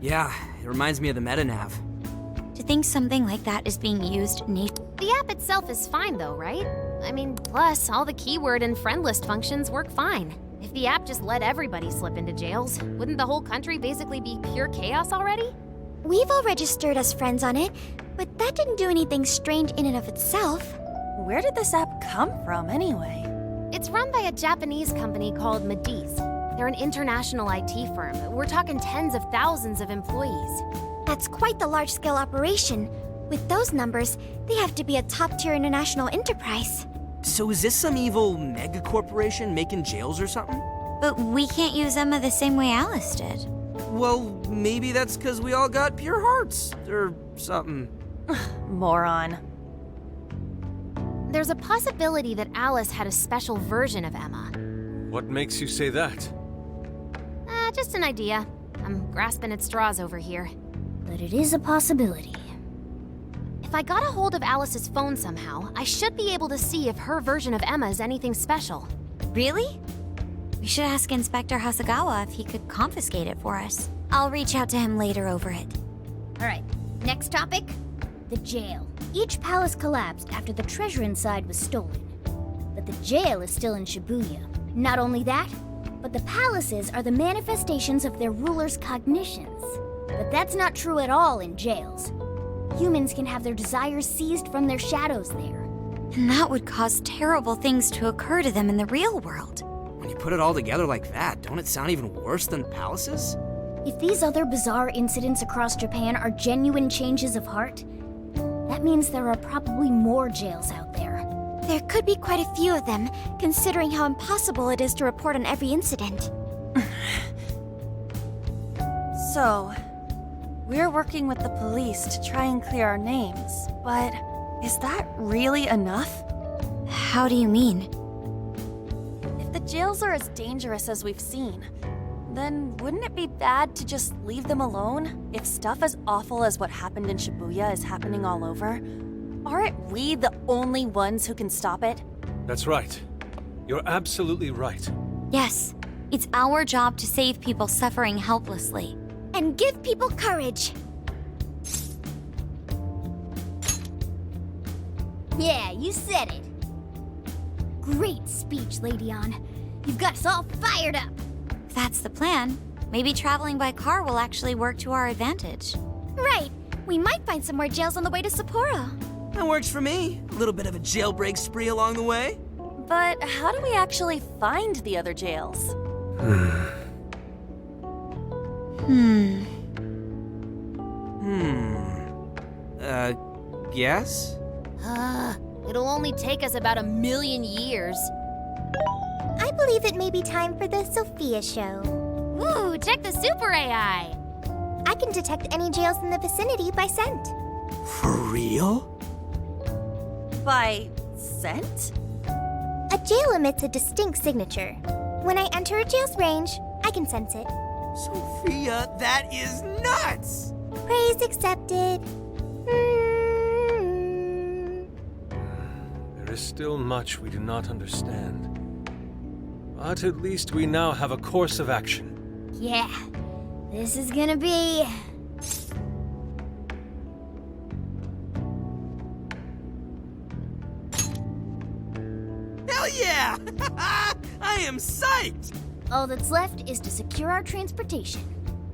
Yeah, it reminds me of the meta-nav. To think something like that is being used The app itself is fine though, right? I mean, plus, all the keyword and friend list functions work fine. If the app just let everybody slip into jails, wouldn't the whole country basically be pure chaos already? We've all registered as friends on it, but that didn't do anything strange in and of itself. Where did this app come from, anyway? It's run by a Japanese company called Medice. They're an international IT firm. We're talking tens of thousands of employees. That's quite the large-scale operation. With those numbers, they have to be a top-tier international enterprise. So is this some evil mega corporation making jails or something? But we can't use Emma the same way Alice did. Well, maybe that's because we all got pure hearts, or something. Moron. There's a possibility that Alice had a special version of Emma. What makes you say that? Just an idea. I'm grasping at straws over here. But it is a possibility. If I got a hold of Alice's phone somehow, I should be able to see if her version of Emma is anything special. Really? We should ask Inspector Hasagawa if he could confiscate it for us. I'll reach out to him later over it. Alright, next topic. The jail. Each palace collapsed after the treasure inside was stolen. But the jail is still in Shibuya. Not only that, but the palaces are the manifestations of their rulers' cognitions. But that's not true at all in jails. Humans can have their desires seized from their shadows there. And that would cause terrible things to occur to them in the real world. When you put it all together like that, don't it sound even worse than palaces? If these other bizarre incidents across Japan are genuine changes of heart, that means there are probably more jails out there. There could be quite a few of them, considering how impossible it is to report on every incident. So, we're working with the police to try and clear our names, but is that really enough? How do you mean? If the jails are as dangerous as we've seen, then wouldn't it be bad to just leave them alone? If stuff as awful as what happened in Shibuya is happening all over, aren't we the only ones who can stop it? That's right. You're absolutely right. Yes, it's our job to save people suffering helplessly. And give people courage. Yeah, you said it. Great speech, Lady Ann. You've got us all fired up. If that's the plan, maybe traveling by car will actually work to our advantage. Right. We might find some more jails on the way to Sapporo. That works for me. A little bit of a jailbreak spree along the way. But how do we actually find the other jails? Guess? It'll only take us about 1,000,000 years. I believe it may be time for the Sophia show. Ooh, check the super AI! I can detect any jails in the vicinity by scent. For real? By scent? A jail emits a distinct signature. When I enter a jail's range, I can sense it. Sophia, that is nuts! Praise accepted. There is still much we do not understand. But at least we now have a course of action. Yeah, this is gonna be... Hell yeah! I am psyched! All that's left is to secure our transportation.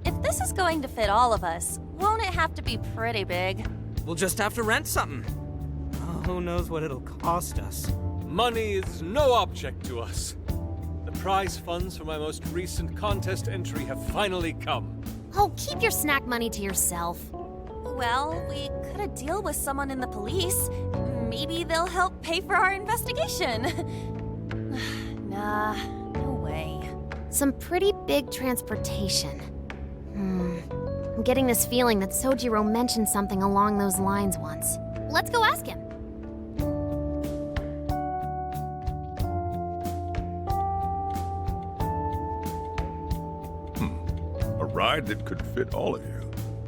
If this is going to fit all of us, won't it have to be pretty big? We'll just have to rent something. Oh, who knows what it'll cost us. Money is no object to us. The prize funds for my most recent contest entry have finally come. Oh, keep your snack money to yourself. Well, we could a deal with someone in the police. Maybe they'll help pay for our investigation. Nah, no way. Some pretty big transportation. I'm getting this feeling that Sojiro mentioned something along those lines once. Let's go ask him. A ride that could fit all of you.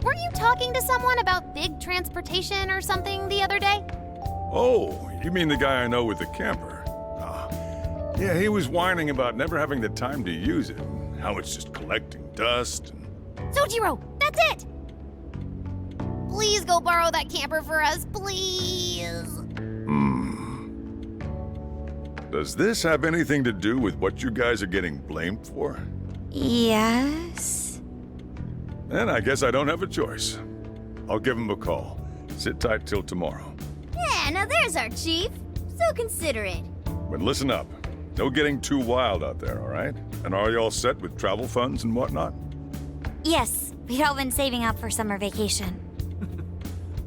Weren't you talking to someone about big transportation or something the other day? Oh, you mean the guy I know with the camper? Yeah, he was whining about never having the time to use it. How it's just collecting dust and... Sojiro, that's it! Please go borrow that camper for us, please. Does this have anything to do with what you guys are getting blamed for? Yes? Then I guess I don't have a choice. I'll give him a call. Sit tight till tomorrow. Yeah, now there's our chief. So considerate. But listen up. No getting too wild out there, all right? And are you all set with travel funds and whatnot? Yes, we'd all been saving up for summer vacation.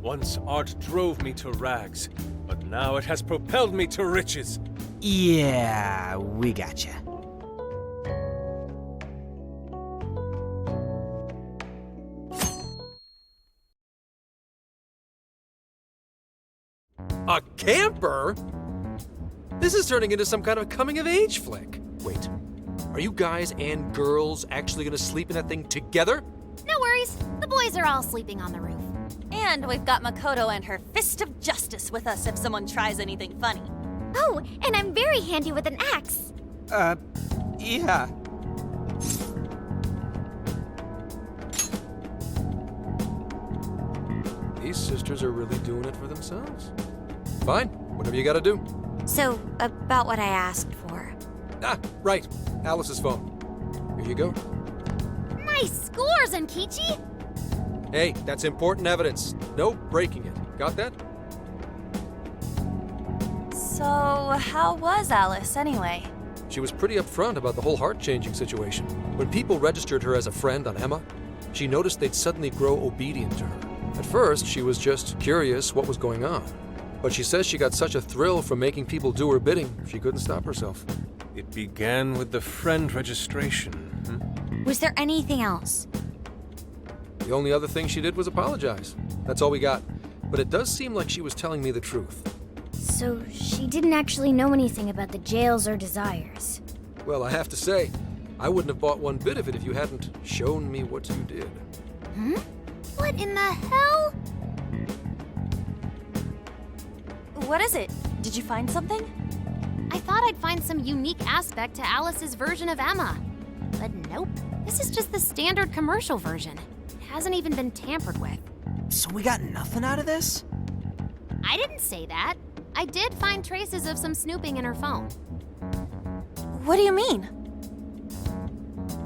Once art drove me to rags, but now it has propelled me to riches. Yeah, we gotcha. A camper? This is turning into some kind of coming-of-age flick. Wait, are you guys and girls actually gonna sleep in that thing together? No worries. The boys are all sleeping on the roof. And we've got Makoto and her Fist of Justice with us if someone tries anything funny. Oh, and I'm very handy with an axe. Yeah. These sisters are really doing it for themselves. Fine, whatever you gotta do. So, about what I asked for. Ah, right. Alice's phone. Here you go. Nice scores, Enkichi! Hey, that's important evidence. No breaking it. Got that? So, how was Alice anyway? She was pretty upfront about the whole heart-changing situation. When people registered her as a friend on Emma, she noticed they'd suddenly grow obedient to her. At first, she was just curious what was going on. But she says she got such a thrill from making people do her bidding, she couldn't stop herself. It began with the friend registration. Was there anything else? The only other thing she did was apologize. That's all we got. But it does seem like she was telling me the truth. So she didn't actually know anything about the jails or desires. Well, I have to say, I wouldn't have bought one bit of it if you hadn't shown me what you did. Hmm? What in the hell? What is it? Did you find something? I thought I'd find some unique aspect to Alice's version of Emma. But nope. This is just the standard commercial version. It hasn't even been tampered with. So we got nothing out of this? I didn't say that. I did find traces of some snooping in her phone. What do you mean?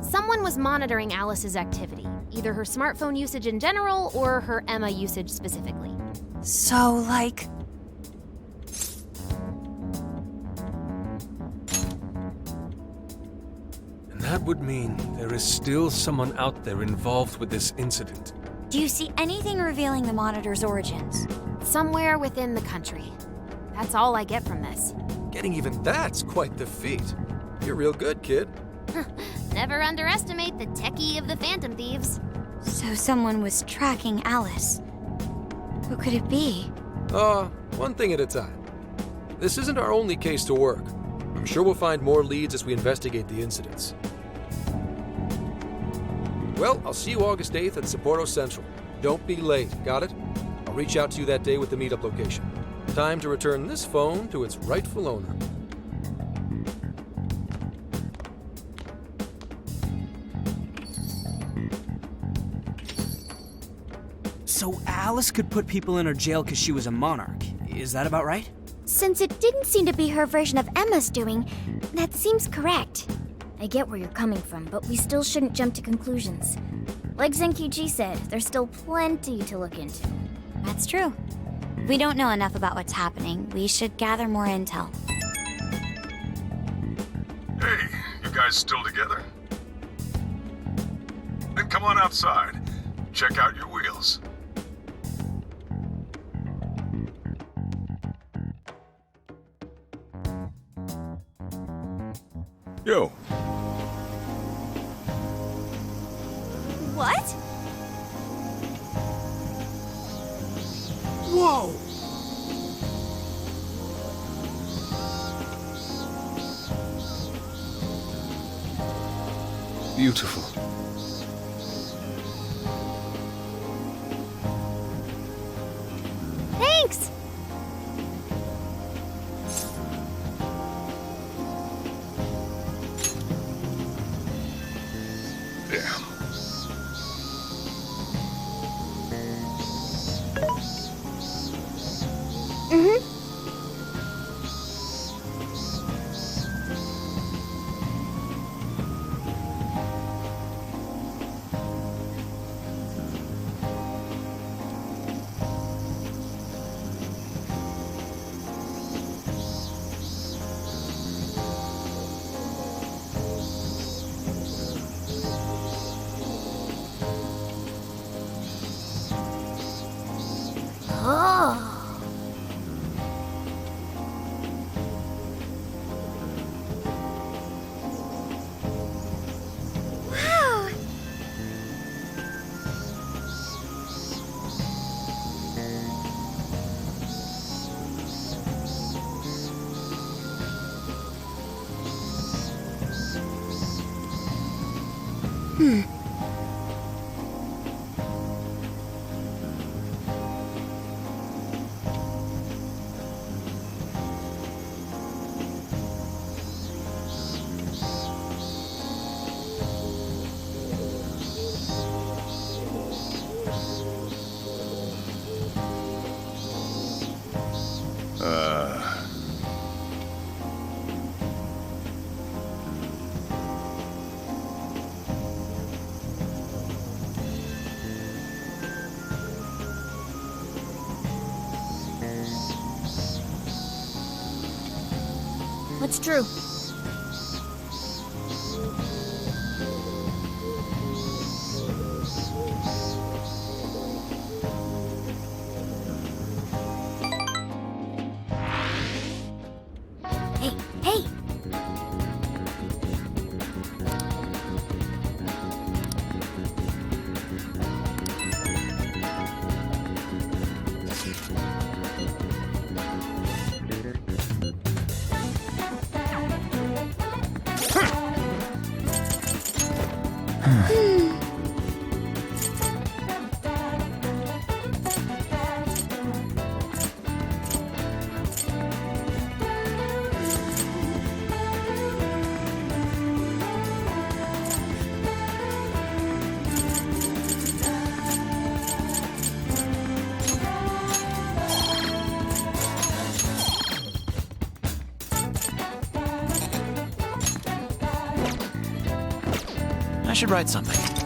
Someone was monitoring Alice's activity, either her smartphone usage in general or her Emma usage specifically. So, like... And that would mean there is still someone out there involved with this incident. Do you see anything revealing the monitor's origins? Somewhere within the country. That's all I get from this. Getting even that's quite the feat. You're real good, kid. Never underestimate the techie of the Phantom Thieves. So someone was tracking Alice. Who could it be? One thing at a time. This isn't our only case to work. I'm sure we'll find more leads as we investigate the incidents. Well, I'll see you August 8th at Sapporo Central. Don't be late, got it? I'll reach out to you that day with the meetup location. Time to return this phone to its rightful owner. So Alice could put people in her jail because she was a monarch. Is that about right? Since it didn't seem to be her version of Emma's doing, that seems correct. I get where you're coming from, but we still shouldn't jump to conclusions. Like Zenkichi said, there's still plenty to look into. That's true. We don't know enough about what's happening. We should gather more intel. Hey, you guys still together? Then come on outside. Check out your wheels. Yo. What? Whoa! Beautiful. Thanks! Damn. What's true? Hey, hey! I should write something.